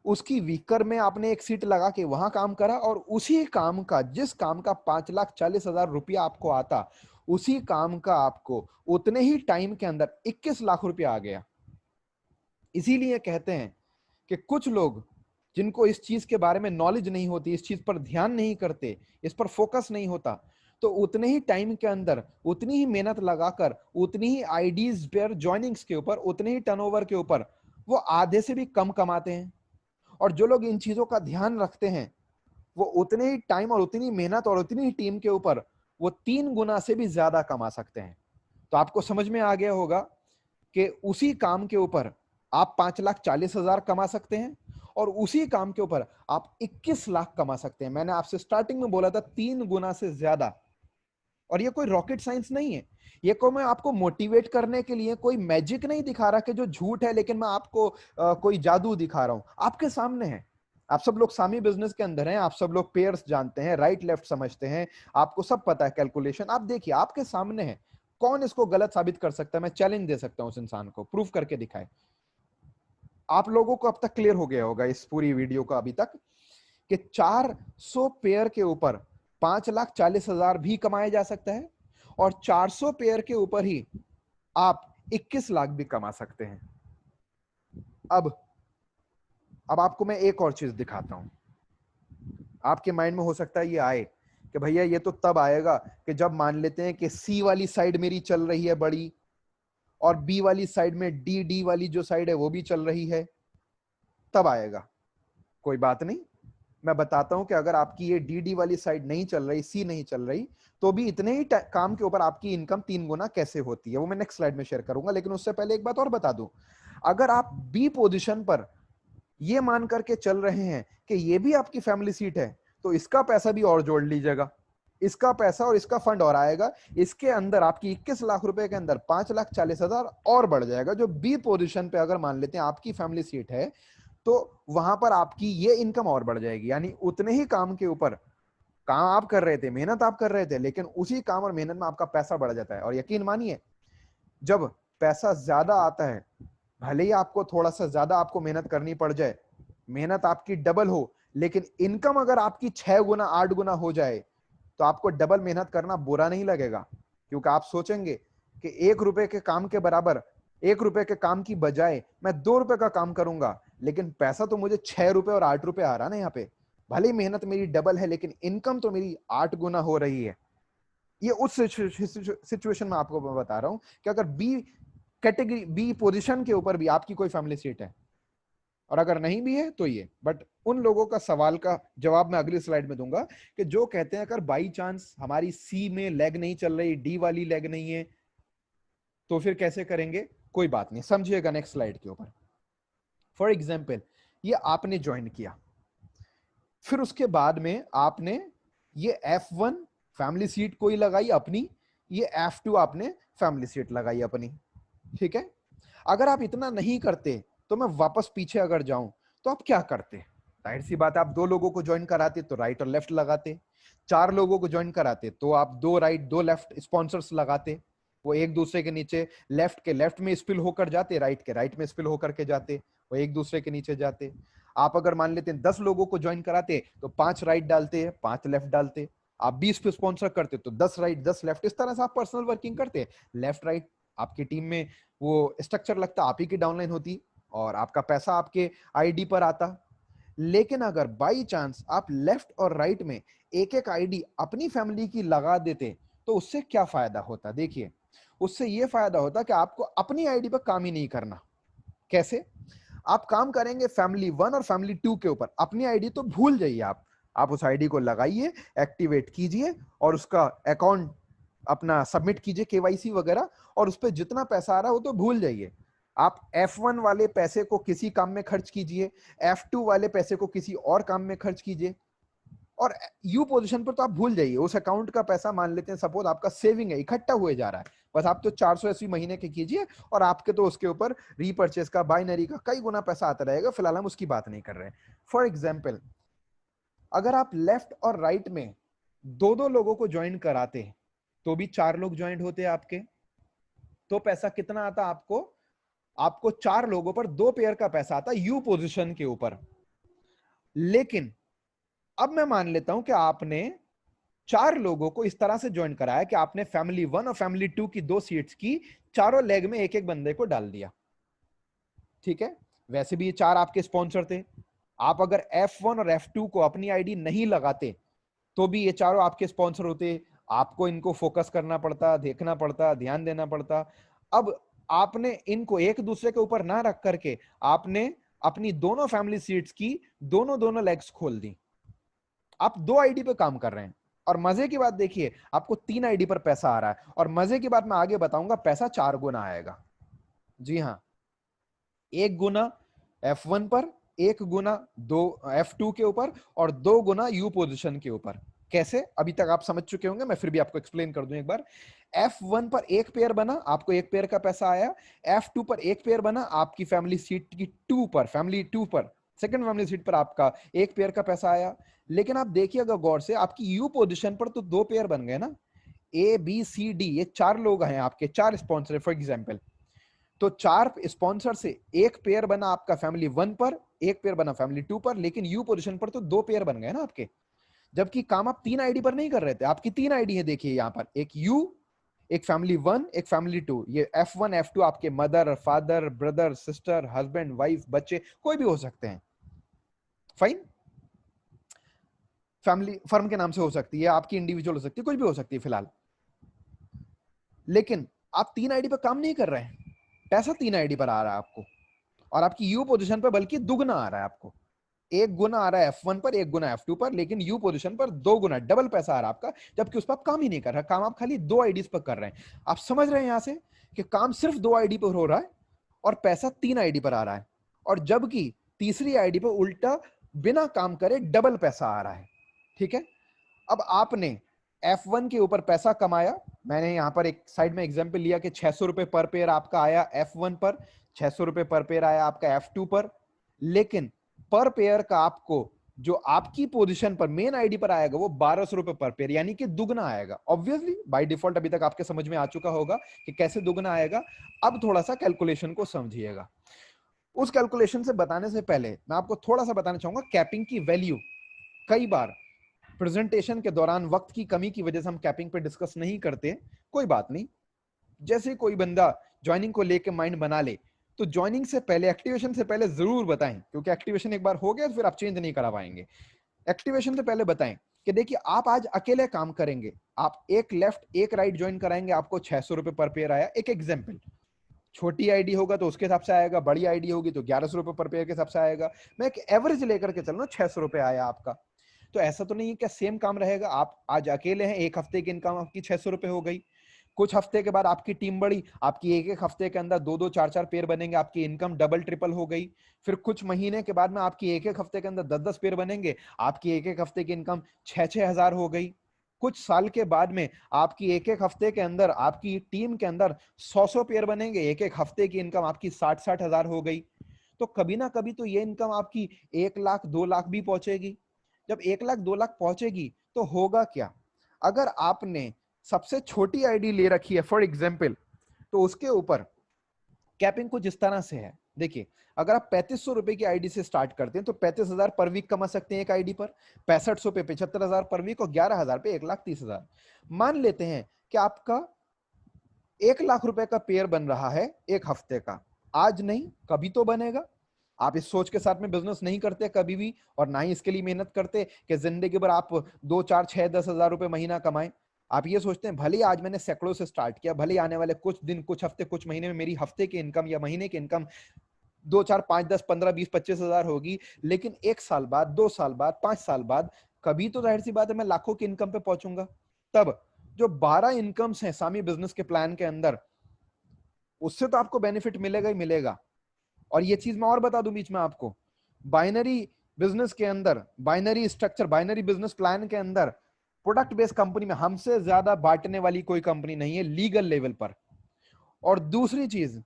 [SPEAKER 1] उसकी वीकर में आपने एक सीट लगा के वहां काम करा, और उसी काम का, जिस काम का 5,40,000 रुपया आपको आता, उसी काम का आपको उतने ही टाइम के अंदर 21 लाख रुपया आ गया। इसीलिए कहते हैं कि कुछ लोग जिनको इस चीज के बारे में नॉलेज नहीं होती, इस चीज पर ध्यान नहीं करते, इस पर फोकस नहीं होता, तो उतने ही टाइम के अंदर उतनी ही मेहनत लगाकर, उतनी ही आईडीज पर ज्वाइनिंग्स के ऊपर, उतने ही टर्नओवर के ऊपर वो आधे से भी कम कमाते हैं। और जो लोग इन चीजों का ध्यान रखते हैं, वो उतने ही टाइम और उतनी मेहनत और उतनी ही टीम के ऊपर वो 3 गुना से भी ज्यादा कमा सकते हैं। तो आपको समझ में आ गया होगा कि उसी काम के ऊपर आप 5,40,000 कमा सकते हैं, और उसी काम के ऊपर आप 21 लाख कमा सकते हैं। मैंने आपसे स्टार्टिंग में बोला था 3 गुना से ज्यादा। और ये कोई रॉकेट साइंस नहीं है, ये को मैं आपको मोटिवेट करने के लिए कोई मैजिक नहीं दिखा रहा कि जो झूठ है, लेकिन मैं आपको कोई जादू दिखा रहा हूं, आपके सामने है। आप सब लोग सामी बिजनेस के अंदर हैं, आप सब लोग पेयर्स जानते हैं, राइट लेफ्ट समझते हैं, आपको सब पता है कैलकुलेशन। आप देखिए, आपके सामने है, कौन इसको गलत साबित कर सकता है? मैं चैलेंज दे सकता हूं उस इंसान को, प्रूफ करके दिखाए। आप लोगों को अब तक क्लियर हो गया होगा इस पूरी वीडियो का अभी तक कि 400 पेयर के ऊपर 5,40,000 भी कमाया जा सकता है, और 400 पेयर के ऊपर ही आप 21 लाख भी कमा सकते हैं। अब आपको मैं एक और चीज दिखाता हूं। आपके माइंड में हो सकता है ये आए कि भैया ये तो तब आएगा कि जब मान लेते हैं कि सी वाली साइड मेरी चल रही है बड़ी, और बी वाली साइड में डी वाली जो साइड है वो भी चल रही है, तब आएगा। कोई बात नहीं, मैं बताता हूं कि अगर आपकी ये डी वाली साइड नहीं चल रही, सी नहीं चल रही, तो भी इतने ही काम के ऊपर आपकी इनकम 3 गुना कैसे होती है, वो मैं नेक्स्ट स्लाइड में शेयर करूंगा। लेकिन उससे पहले एक बात और बता दूं, अगर आप बी पोजीशन पर ये मान करके चल रहे हैं कि ये भी आपकी फैमिली सीट है, तो इसका पैसा भी और जोड़ लीजिएगा, इसका पैसा और इसका फंड और आएगा। इसके अंदर आपकी 21 लाख रुपए के अंदर 5,40,000 और बढ़ जाएगा। जो बी पोजीशन पे अगर मान लेते हैं आपकी फैमिली सीट है, तो वहां पर आपकी ये इनकम और बढ़ जाएगी। यानी उतने ही काम के ऊपर, काम आप कर रहे थे, मेहनत आप कर रहे थे, लेकिन उसी काम और मेहनत में आपका पैसा बढ़ जाता है। और यकीन मानिए, जब पैसा ज्यादा आता है, भले ही आपको थोड़ा सा ज्यादा आपको मेहनत करनी पड़ जाए, मेहनत आपकी डबल हो, लेकिन इनकम अगर आपकी 6 गुना 8 गुना हो जाए, तो आपको डबल मेहनत करना बुरा नहीं लगेगा। क्योंकि आप सोचेंगे कि 1 रुपए के काम के बराबर, 1 रुपए के काम की बजाय मैं 2 रुपए का काम करूंगा, लेकिन पैसा तो मुझे 6 रुपए और 8 रुपए आ रहा ना यहाँ पे। भले ही मेहनत मेरी डबल है, लेकिन इनकम तो मेरी 8 गुना हो रही है। ये उस सिचुएशन में आपको मैं बता रहा हूं कि अगर बी कैटेगरी, बी पोजीशन के ऊपर भी आपकी कोई फैमिली सीट है, और अगर नहीं भी है तो ये, बट उन लोगों का सवाल का जवाब मैं अगली स्लाइड में दूंगा कि जो कहते हैं अगर बाई चांस हमारी सी में लेग नहीं चल रही, डी वाली लेग नहीं है, तो फिर कैसे करेंगे? कोई बात नहीं, समझिएगा नेक्स्ट स्लाइड के ऊपर। फॉर एग्जाम्पल, ये आपने ज्वाइन किया, फिर उसके बाद में आपने ये F1 फैमिली सीट कोई लगाई अपनी, ये F2 आपने फैमिली सीट लगाई अपनी, ठीक है। अगर आप इतना नहीं करते, तो मैं वापस पीछे अगर जाऊं, तो आप क्या करते? जाहिर सी बात है, आप 2 लोगों को ज्वाइन कराते तो राइट और लेफ्ट लगाते, 4 लोगों को ज्वाइन कराते तो आप 2 राइट 2 लेफ्ट स्पॉन्सर्स लगाते, वो एक दूसरे के नीचे लेफ्ट के लेफ्ट में स्पिल होकर जाते, राइट के राइट में स्पिल होकर के जाते, वो एक दूसरे के नीचे जाते। आप अगर मान लेते हैं 10 लोगों को ज्वाइन कराते तो 5 राइट डालते, 5 लेफ्ट डालते। आप 20 पे स्पॉन्सर करते तो 10 राइट 10 लेफ्ट, इस तरह से आप पर्सनल वर्किंग करते, लेफ्ट राइट आपकी टीम में वो स्ट्रक्चर लगता, आप ही की डाउनलाइन होती और आपका पैसा आपके आईडी पर आता। लेकिन अगर बाई चांस आप लेफ्ट और राइट में एक एक आईडी अपनी फैमिली की लगा देते तो उससे क्या फायदा होता? देखिए, उससे यह फायदा होता कि आपको अपनी आईडी पर काम ही नहीं करना। कैसे? आप काम करेंगे फैमिली 1 और फैमिली 2 के ऊपर, अपनी आईडी तो भूल जाइए। आप उस आईडी को लगाइए, एक्टिवेट कीजिए और उसका अकाउंट अपना सबमिट कीजिए, केवाईसी वगैरह, और उस पर जितना पैसा आ रहा है वो तो भूल जाइए। आप F1 वाले पैसे को किसी काम में खर्च कीजिए, F2 वाले पैसे को किसी और काम में खर्च कीजिए, और यू पोजीशन पर तो आप भूल जाइए। उस अकाउंट का पैसा मान लेते हैं सपोज आपका सेविंग है, इकट्ठा हुए जा रहा है, बस आप तो 480 महीने के कीजिए और आपके तो उसके ऊपर रीपर्चेस का, बाइनरी का कई गुना पैसा आता रहेगा। फिलहाल हम उसकी बात नहीं कर रहे हैं। फॉर एग्जाम्पल, अगर आप लेफ्ट और राइट में 2-2 लोगों को ज्वाइन कराते तो भी 4 लोग ज्वाइन होते आपके, तो पैसा कितना आता आपको? आपको 4 लोगों पर 2 पेयर का पैसा आता यू पोजीशन के ऊपर। लेकिन अब मैं मान लेता हूं कि आपने 4 लोगों को इस तरह से ज्वाइन कराया कि आपने फैमिली 1 और फैमिली 2 की 2 सीट्स की, चारों लेग में एक एक बंदे को डाल दिया। ठीक है, वैसे भी ये 4 आपके स्पॉन्सर थे। आप अगर F1 और F2 को अपनी आईडी नहीं लगाते तो भी ये चारों आपके स्पॉन्सर होते, आपको इनको फोकस करना पड़ता, देखना पड़ता, ध्यान देना पड़ता। अब आपने इनको एक दूसरे के ऊपर ना रख करके आपने अपनी दोनों फैमिली सीट्स की दोनों दोनों लेग्स खोल दी। आप 2 आईडी पे काम कर रहे हैं, और मजे की बात देखिए, आपको 3 आईडी पर पैसा आ रहा है, और मजे की बात मैं आगे बताऊंगा, पैसा 4 गुना आएगा। जी हाँ, 1 गुना F1 पर, 1 गुना 2 F2 के ऊपर, और 2 गुना यू पोजीशन के ऊपर। कैसे? अभी तक आप समझ चुके होंगे, मैं फिर भी आपको एक्सप्लेन कर दूं एक बार। F1 पर 1 पेयर बना, आपको 1 पेयर का पैसा आया। F2 पर 1 पेयर बना, आपकी फैमिली सीट की 2 पर, फैमिली 2 पर, सेकंड फैमिली सीट पर आपका 1 पेयर का पैसा आया। लेकिन आप देखिएगा गौर से, आपकी यू पोजीशन पर तो 2 पेयर बन गए ना। A B C D ये 4 लोग हैं आपके, 4 स्पॉन्सर फॉर एग्जाम्पल, तो 4 स्पॉन्सर से 1 पेयर बना आपका फैमिली 1 पर, 1 पेयर बना फैमिली 2 पर, लेकिन यू पोजीशन पर तो 2 पेयर बन गए ना आपके। जबकि काम आप 3 आईडी पर नहीं कर रहे थे, आपकी 3 आईडी है। देखिए यहां पर एक यू, एक फैमिली 1, एक फैमिली 2। ये F1 F2 आपके mother, father, brother, sister, husband, wife, बच्चे कोई भी हो सकते हैं। फाइन, फैमिली फर्म के नाम से हो सकती है, आपकी इंडिविजुअल हो सकती है, कुछ भी हो सकती है फिलहाल। लेकिन आप 3 आईडी पर काम नहीं कर रहे हैं, पैसा 3 आईडी पर आ रहा है आपको, और आपकी यू पोजीशन पर बल्कि दुगना आ रहा है आपको। 1 गुना आ रहा है F1 पर, 1 गुना F2 पर, लेकिन यू पोजीशन पर 2 गुना डबल पैसा आ रहा है आपका, जबकि उस पर आप काम ही नहीं कर रहे, काम आप खाली 2 आईडीज पर कर रहे हैं। आप समझ रहे हैं यहां से कि काम सिर्फ 2 आईडी पर हो रहा है और पैसा 3 आईडी पर आ रहा है, और जबकि तीसरी आईडी पर उल्टा बिना काम करे डबल पैसा आ रहा है। ठीक है, अब आपने F1 के ऊपर पैसा कमाया, मैंने यहां पर एक साइड में एग्जांपल लिया कि 600 रुपए पर पेयर आपका आया F1 पर, 600 रुपए पर पेयर आया आपका F2 पर, लेकिन पर पेयर का आपको जो आपकी पोजीशन पर मेन आईडी पर आएगा वो 1200 रुपए पर पेयर, यानी कि दुगना आएगा। ऑब्वियसली बाय डिफॉल्ट अभी तक आपके समझ में आ चुका होगा कि कैसे दुगना आएगा। अब थोड़ा सा कैलकुलेशन को समझिएगा। उस कैलकुलेशन से बताने से पहले मैं आपको थोड़ा सा बताना चाहूंगा कैपिंग की वैल्यू। कई बार प्रेजेंटेशन के दौरान वक्त की कमी की वजह से हम कैपिंग पे डिस्कस नहीं करते, कोई बात नहीं। जैसे कोई बंदा ज्वाइनिंग को लेके माइंड बना ले तो ज्वाइनिंग से पहले, एक्टिवेशन से पहले जरूर बताएं, क्योंकि एक्टिवेशन एक बार हो गया तो फिर आप चेंज नहीं करा पाएंगे। एक्टिवेशन से पहले बताएं कि देखिए आप आज अकेले काम करेंगे, आप एक लेफ्ट एक राइट ज्वाइन कराएंगे, आपको 600 रुपए पर पेयर आया। एक एग्जाम्पल, छोटी आईडी होगा तो उसके हिसाब से आएगा, बड़ी आईडी होगी तो 1100 रुपए पर पेयर के हिसाब से आएगा। मैं एक एवरेज लेकर के चल रहा हूं, 600 रुपए आया आपका। तो ऐसा तो नहीं है क्या सेम काम रहेगा? आप आज अकेले हैं, एक हफ्ते की इनकम आपकी 600 रुपए हो गई। कुछ हफ्ते के बाद आपकी टीम बढ़ी, आपकी एक एक हफ्ते के अंदर 2-2 4-4 पेयर बनेंगे, आपकी इनकम डबल ट्रिपल हो गई। फिर कुछ महीने के बाद में आपकी एक एक हफ्ते के अंदर 10-10 पेयर बनेंगे, आपकी एक एक हफ्ते की इनकम 6-6 हजार हो गई। कुछ साल के बाद में आपकी एक एक हफ्ते के अंदर आपकी टीम के अंदर 100-100 पेयर बनेंगे, एक एक हफ्ते की इनकम आपकी 60-60 हजार हो गई। तो कभी ना कभी तो ये इनकम आपकी 1 लाख 2 लाख भी पहुंचेगी। जब 1 लाख 2 लाख पहुंचेगी तो होगा क्या, अगर आपने सबसे छोटी आईडी ले रखी है फॉर एग्जाम्पल, तो उसके ऊपर कैपिंग कुछ इस तरह से है। देखिए, अगर आप 3500 रुपए की आईडी से स्टार्ट करते हैं तो 35,000 पर वीक कमा सकते हैं एक आईडी पर, 6500 पे 75,000 पर वीक, और 11,000 पे 1,30,000। मान लेते हैं कि आपका 1 लाख रुपए का पेयर बन रहा है एक हफ्ते का। आज नहीं, कभी तो बनेगा। आप इस सोच के साथ में बिजनेस नहीं करते कभी भी, और ना ही इसके लिए मेहनत करते कि जिंदगी भर आप 2 4 6 10 हज़ार रुपए महीना कमाएं। आप ये सोचते हैं भले आज मैंने सैकड़ों से स्टार्ट किया, भले आने वाले कुछ दिन, कुछ हफ्ते, कुछ महीने में मेरी हफ्ते की इनकम या महीने की इनकम 2 4 5 10 15 20 25 हज़ार होगी, लेकिन 1 साल बाद, 2 साल बाद, 5 साल बाद कभी तो जाहिर सी बात है मैं लाखों की इनकम पे पहुंचूंगा। तब जो 12 इनकम्स हैं सामी बिजनेस के प्लान के अंदर, उससे तो आपको बेनिफिट मिलेगा ही मिलेगा। और ये चीज मैं और बता दूं बीच में आपको, बाइनरी बिजनेस के अंदर, binary structure, binary business plan के अंदर प्रोडक्ट बेस्ड कंपनी में हमसे ज्यादा बांटने वाली कोई कंपनी नहीं है लीगल लेवल पर। और दूसरी चीज,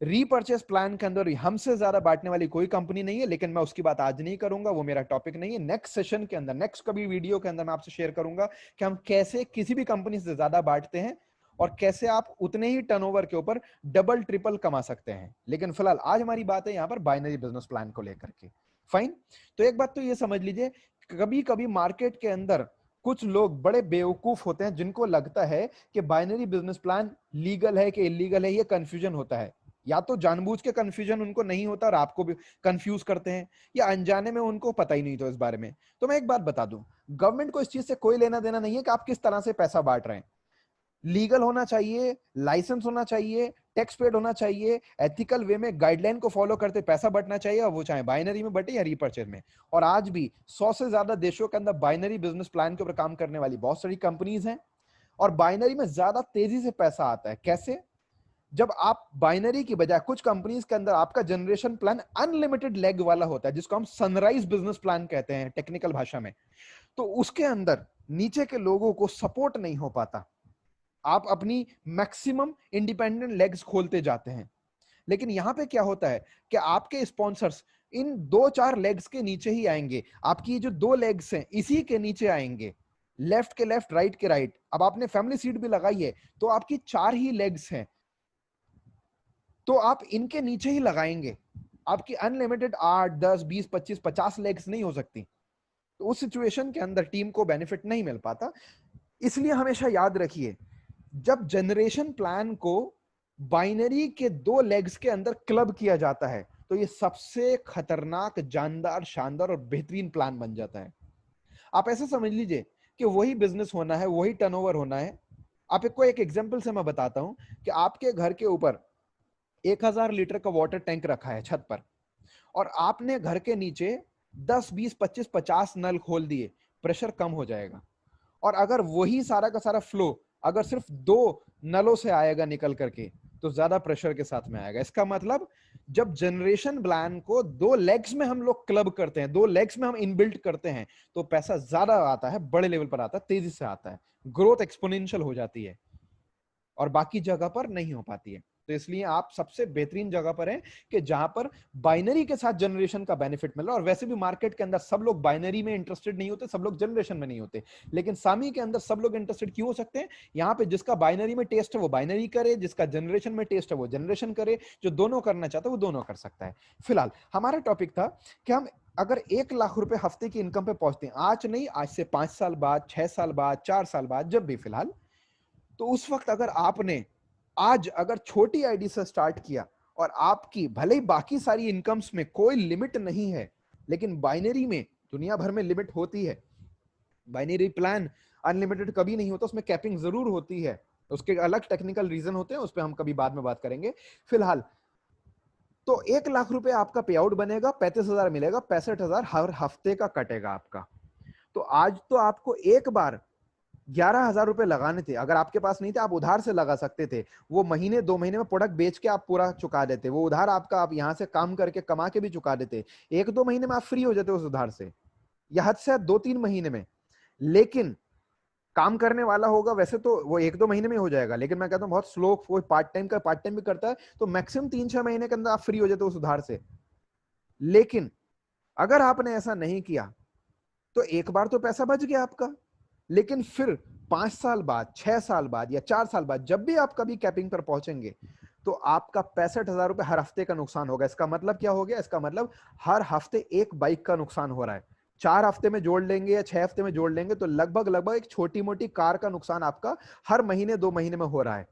[SPEAKER 1] रीपर्चेस प्लान के अंदर हमसे ज्यादा बांटने वाली कोई कंपनी नहीं है, लेकिन मैं उसकी बात आज नहीं करूंगा, वो मेरा टॉपिक नहीं है। नेक्स्ट सेशन के अंदर, नेक्स्ट कभी वीडियो के अंदर मैं आपसे शेयर करूंगा कि हम कैसे किसी भी कंपनी से ज्यादा बांटते हैं और कैसे आप उतने ही टर्नओवर के ऊपर डबल ट्रिपल कमा सकते हैं। लेकिन फिलहाल आज हमारी बात है यहां पर बाइनरी बिजनेस प्लान को लेकर के। फाइन। तो एक बात तो ये समझ लीजिए, कभी कभी मार्केट के अंदर कुछ लोग बड़े बेवकूफ होते हैं जिनको लगता है कि बाइनरी बिजनेस प्लान लीगल है कि इलीगल है, ये कंफ्यूजन होता है। या तो जानबूझ के कंफ्यूजन उनको नहीं होता और आपको भी कंफ्यूज करते हैं, या अनजाने में उनको पता ही नहीं तो इस बारे में। तो मैं एक बात बता दूं, गवर्नमेंट को इस चीज से कोई लेना देना नहीं है कि आप किस तरह से पैसा बांट रहे हैं। लीगल होना चाहिए, लाइसेंस होना चाहिए, टैक्स पेड होना चाहिए, एथिकल वे में गाइडलाइन को फॉलो करते पैसा बटना चाहिए, और वो चाहे बाइनरी में बटे या रीपर्चेज में। और आज भी 100 से ज्यादा देशों के अंदर बाइनरी बिजनेस प्लान के ऊपर काम करने वाली बहुत सारी कंपनीज हैं। और बाइनरी में ज्यादा तेजी से पैसा आता है। कैसे? जब आप बाइनरी की बजाय कुछ कंपनीज के अंदर आपका जनरेशन प्लान अनलिमिटेड लेग वाला होता है, जिसको हम सनराइज बिजनेस प्लान कहते हैं टेक्निकल भाषा में, तो उसके अंदर नीचे के लोगों को सपोर्ट नहीं हो पाता। आप अपनी मैक्सिमम इंडिपेंडेंट लेग्स खोलते जाते हैं। लेकिन यहां पे क्या होता है कि आपके स्पॉन्सर्स इन 2 4 लेग्स के नीचे ही आएंगे, आपकी जो 2 लेग्स हैं इसी के नीचे आएंगे, लेफ्ट के लेफ्ट, राइट के राइट। अब आपने फैमिली सीट भी लगाई है तो आपकी 4 ही लेग्स हैं, तो आप इनके नीचे ही लगाएंगे। आपकी अनलिमिटेड 8 10 20 25 50 लेग्स नहीं हो सकती। तो उस सिचुएशन के अंदर टीम को बेनिफिट नहीं मिल पाता। इसलिए हमेशा याद रखिए, जब जनरेशन प्लान को बाइनरी के 2 लेग्स के अंदर क्लब किया जाता है तो ये सबसे खतरनाक, जानदार, शानदार और बेहतरीन प्लान बन जाता है। आप ऐसे समझ लीजिए कि वही बिजनेस होना है, वही टर्नओवर होना है। आपको एक एग्जांपल से मैं बताता हूं कि आपके घर के ऊपर 1,000 लीटर का वाटर टैंक रखा है छत पर, और आपने घर के नीचे 10 20 25 50 नल खोल दिए, प्रेशर कम हो जाएगा। और अगर वही सारा का सारा फ्लो अगर सिर्फ 2 नलों से आएगा निकल करके, तो ज्यादा प्रेशर के साथ में आएगा। इसका मतलब जब जनरेशन प्लान को 2 लेग्स में हम लोग क्लब करते हैं, 2 लेग्स में हम इनबिल्ट करते हैं, तो पैसा ज्यादा आता है, बड़े लेवल पर आता है, तेजी से आता है, ग्रोथ एक्सपोनेंशियल हो जाती है, और बाकी जगह पर नहीं हो पाती है। तो इसलिए आप सबसे बेहतरीन जगह पर हैं कि जहां पर बाइनरी के साथ जनरेशन का बेनिफिट मिल रहा है। और वैसे भी मार्केट के अंदर सब लोग बाइनरी में इंटरेस्टेड नहीं होते, सब लोग जनरेशन में नहीं होते, लेकिन सामी के अंदर सब लोग इंटरेस्टेड क्यों हो सकते हैं? यहां पे जिसका बाइनरी में टेस्ट है वो बाइनरी करे, जिसका जनरेशन में टेस्ट है वो जनरेशन करे, जो दोनों करना चाहता है वो दोनों कर सकता है। फिलहाल हमारा टॉपिक था कि हम अगर 1 लाख रुपए हफ्ते की इनकम पे पहुंचते हैं, आज नहीं, आज से 5 साल बाद, 6 साल बाद, 4 साल बाद, जब भी, फिलहाल तो उस वक्त अगर आपने आज अगर छोटी आईडी से स्टार्ट किया और आपकी भले ही बाकी सारी इनकम्स में कोई लिमिट नहीं है, लेकिन बाइनरी में दुनिया भर में लिमिट होती है। बाइनरी प्लान अनलिमिटेड कभी नहीं होता, उसमें कैपिंग जरूर होती है, उसके अलग टेक्निकल रीजन होते हैं, उस पर हम कभी बाद में बात करेंगे। फिलहाल तो 1 लाख रुपए आपका पे आउट बनेगा, 35,000 मिलेगा, 65,000 हर हफ्ते का कटेगा आपका। तो आज तो आपको एक बार 11,000 रुपए लगाने थे, अगर आपके पास नहीं थे आप उधार से लगा सकते थे। वो महीने 2 महीने में प्रोडक्ट बेच के आप पूरा चुका देते, वो उधार आपका आप यहां से काम करके कमा के भी चुका देते। 1 2 महीने में आप फ्री हो जाते उस उधार से, या हद से 2 3 महीने में। लेकिन काम करने वाला होगा वैसे तो वो 1 2 महीने में हो जाएगा, लेकिन मैं कहता हूँ बहुत स्लो, कोई पार्ट टाइम का पार्ट टाइम भी करता है तो मैक्सिमम 3 6 महीने के अंदर आप फ्री हो जाते उस उधार से। लेकिन अगर आपने ऐसा नहीं किया तो एक बार तो पैसा बच गया आपका, लेकिन फिर 5 साल बाद, 6 साल बाद या 4 साल बाद जब भी आप कभी कैपिंग पर पहुंचेंगे तो आपका 65,000 रुपए हर हफ्ते का नुकसान होगा। इसका मतलब क्या हो गया? इसका मतलब हर हफ्ते एक बाइक का नुकसान हो रहा है। 4 हफ्ते में जोड़ लेंगे या 6 हफ्ते में जोड़ लेंगे तो लगभग लगभग एक छोटी मोटी कार का नुकसान आपका हर महीने 2 महीने में हो रहा है।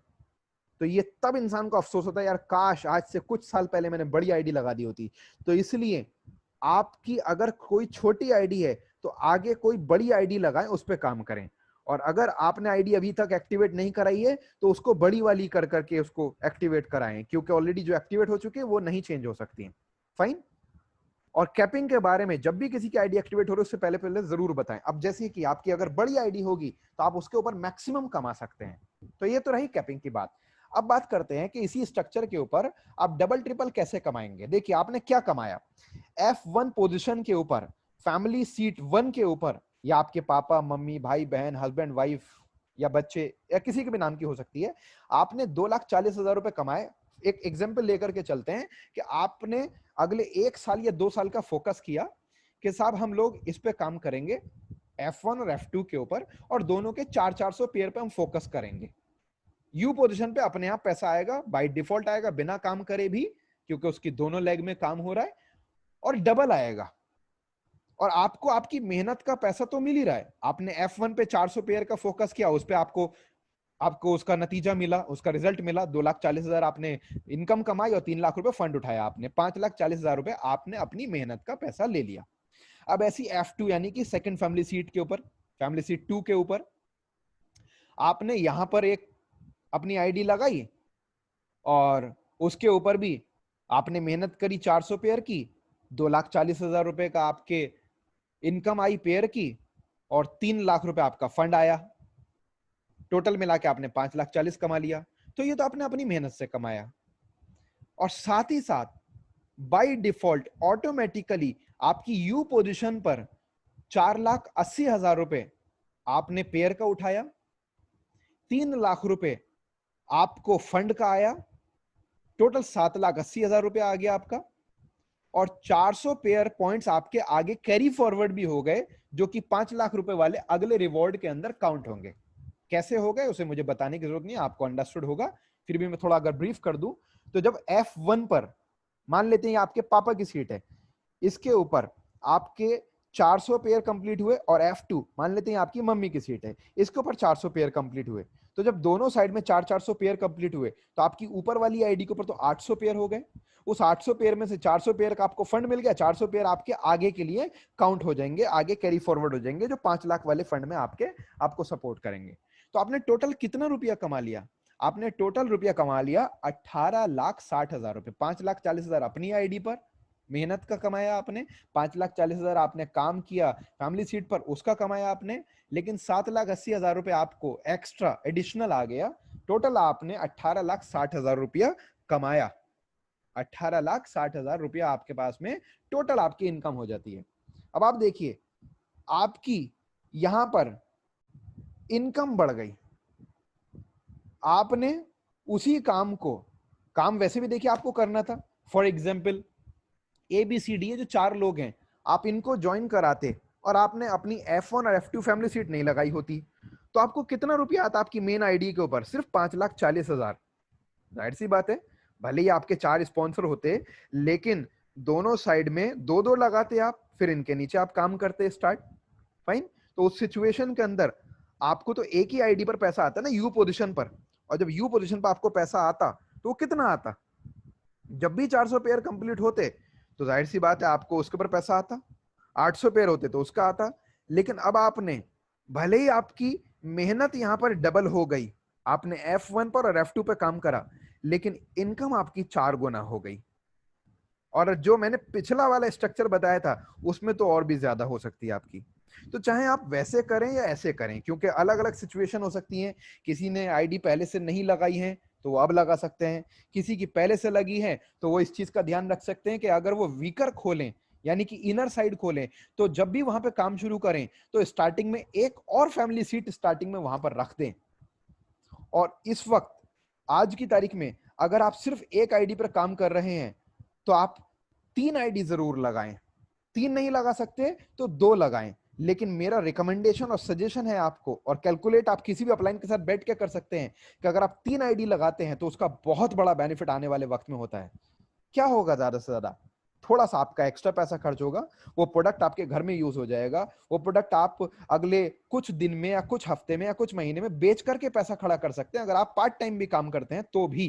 [SPEAKER 1] तो ये तब इंसान को अफसोस होता है, यार काश आज से कुछ साल पहले मैंने बड़ी आईडी लगा दी होती। तो इसलिए आपकी अगर कोई छोटी आईडी है तो आगे कोई बड़ी आईडी लगाएं, उस पर काम करें। और अगर आपने आईडी अभी तक एक्टिवेट नहीं कराई है तो उसको बड़ी वाली कर करके उसको एक्टिवेट कराएं, क्योंकि ऑलरेडी जो एक्टिवेट हो चुकी है वो नहीं चेंज हो सकती है। फाइन। और कैपिंग के बारे में जब भी किसी की आईडी एक्टिवेट हो रही है उससे पहले पहले जरूर बताएं। अब जैसे कि आपकी अगर बड़ी आईडी होगी तो आप उसके ऊपर मैक्सिमम कमा सकते हैं। तो ये तो रही कैपिंग की बात। अब बात करते हैं कि इसी स्ट्रक्चर के ऊपर आप डबल ट्रिपल कैसे कमाएंगे। देखिए आपने क्या कमाया, F1 पोजीशन के ऊपर, फैमिली सीट 1 के ऊपर, या आपके पापा मम्मी भाई बहन हस्बैंड वाइफ या बच्चे या किसी के भी नाम की हो सकती है, आपने 2,40,000 रुपए कमाए। एक एग्जाम्पल लेकर के चलते हैं कि आपने अगले 1 साल या 2 साल का फोकस किया कि साहब हम लोग इस पे काम करेंगे F1 और F2 के ऊपर, और दोनों के 400-400 पेयर पे हम फोकस करेंगे। यू पोजीशन पे अपने आप पैसा आएगा, बाय डिफॉल्ट आएगा, बिना काम करे भी, क्योंकि उसकी दोनों लेग में काम हो रहा है, और डबल आएगा। और आपको आपकी मेहनत का पैसा तो मिल ही रहा है। आपने F1 पे 400 पेयर का फोकस किया, उस पे आपको आपको उसका नतीजा मिला, उसका रिजल्ट मिला, 2,40,000 आपने इनकम कमाई और 3 लाख रुपए फंड उठाया आपने, 5,40,000 रुपए आपने अपनी मेहनत का पैसा ले लिया। अब ऐसी F2 यानी कि सेकंड फैमिली सीट के ऊपर, फैमिली सीट 2 के ऊपर आपने यहां पर एक अपनी आईडी लगाई और उसके ऊपर भी आपने मेहनत करी, 400 पेयर की, 2,40,000 रुपए का आपके इनकम आई पेयर की, और 3 लाख रुपए आपका फंड आया। टोटल मिला के आपने 5,40,000 कमा लिया। तो ये तो आपने अपनी मेहनत से कमाया। और साथ ही साथ बाय डिफॉल्ट ऑटोमेटिकली आपकी यू पोजीशन पर 4,80,000 रुपए आपने पेयर का उठाया, 3 लाख रुपए आपको फंड का आया, टोटल 7,80,000 रुपए आ गया आपका। और 400 पेयर पॉइंट्स आपके आगे कैरी फॉरवर्ड भी हो गए, जो कि 5 लाख रुपए वाले अगले रिवॉर्ड के अंदर काउंट होंगे। कैसे हो गए उसे मुझे बताने की जरूरत नहीं है, आपको अंडरस्टूड होगा। फिर भी मैं थोड़ा अगर ब्रीफ कर दूं तो जब F1 पर मान लेते हैं आपके पापा की सीट है, इसके ऊपर आपके 400 पेयर कंप्लीट हुए, और F2 मान लेते हैं आपकी मम्मी की सीट है, इसके ऊपर 400 पेयर कंप्लीट हुए। तो जब दोनों साइड में 400 पेयर कंप्लीट हुए तो आपकी ऊपर वाली आईडी के ऊपर तो 800 पेयर हो गए। उस 800 पेयर में से 400 पेयर का आपको फंड मिल गया, 400 पेयर आपके आगे के लिए काउंट हो जाएंगे, आगे कैरी फॉरवर्ड हो जाएंगे, जो 5 लाख वाले फंड में आपको सपोर्ट करेंगे। तो आपने टोटल कितना रुपया कमा लिया? आपने टोटल रुपया कमा लिया 18,60,000 रुपए। 5,40,000 अपनी आईडी पर मेहनत का कमाया आपने, 5,40,000 आपने काम किया फैमिली सीट पर, उसका कमाया आपने, लेकिन 7,80,000 रुपए आपको एक्स्ट्रा एडिशनल आ गया। टोटल आपने 18,60,000 रुपया कमाया। 18,60,000 रुपया आपके पास में टोटल आपकी इनकम हो जाती है। अब आप देखिए आपकी यहां पर इनकम बढ़ गई। आपने उसी काम वैसे भी देखिए आपको करना था। फॉर एग्जाम्पल ABCD ये जो 4 लोग हैं, आप इनको ज्वाइन कराते और आपने अपनी F1 और F2 फैमिली सीट नहीं लगाई होती तो आपको कितना रुपया आता आपकी मेन आईडी के ऊपर? सिर्फ 5,40,000। जाहिर सी बात है, भले ही आपके 4 स्पॉन्सर होते, लेकिन दोनों साइड में 2-2 लगाते आप, फिर इनके नीचे आप काम करते स्टार्ट। फाइन। तो उस सिचुएशन के अंदर आपको तो एक ही आईडी पर पैसा आता ना, यू पोजीशन पर, और जब यू पोजीशन पर आपको पैसा आता तो वो कितना आता? जब भी 400 पेयर कंप्लीट होते तो जाहिर सी बात है आपको उसके ऊपर पैसा आता, 800 पेयर होते तो उसका आता। लेकिन अब आपने, भले ही आपकी मेहनत यहां पर डबल हो गई, आपने F1 पर और F2 पे काम करा, लेकिन इनकम आपकी 4 गुना हो गई। और जो मैंने पिछला वाला स्ट्रक्चर बताया था उसमें तो और भी ज्यादा हो सकती है आपकी। तो चाहे आप वैसे करें या ऐसे करें, क्योंकि अलग अलग सिचुएशन हो सकती है। किसी ने आईडी पहले से नहीं लगाई है तो वो अब लगा सकते हैं, किसी की पहले से लगी है तो वो इस चीज का ध्यान रख सकते हैं कि अगर वो वीकर खोलें यानी कि इनर साइड खोलें तो जब भी वहां पे काम शुरू करें तो स्टार्टिंग में एक और फैमिली सीट स्टार्टिंग में वहां पर रख दें। और इस वक्त आज की तारीख में अगर आप सिर्फ एक आईडी पर काम कर रहे हैं तो आप 3 आईडी जरूर लगाएं। 3 नहीं लगा सकते तो 2 लगाएं, लेकिन मेरा रिकमेंडेशन और सजेशन है आपको, और कैलकुलेट आप किसी भी अपलाइन के साथ बैठ के कर सकते हैं कि अगर आप 3 आईडी लगाते हैं तो उसका बहुत बड़ा बेनिफिट आने वाले वक्त में होता है। क्या होगा? ज्यादा से ज्यादा थोड़ा सा आपका एक्स्ट्रा पैसा खर्च होगा, वो प्रोडक्ट आपके घर में यूज हो जाएगा, वो प्रोडक्ट आप अगले कुछ दिन में या कुछ हफ्ते में या कुछ महीने में बेच करके पैसा खड़ा कर सकते हैं। अगर आप पार्ट टाइम भी काम करते हैं तो भी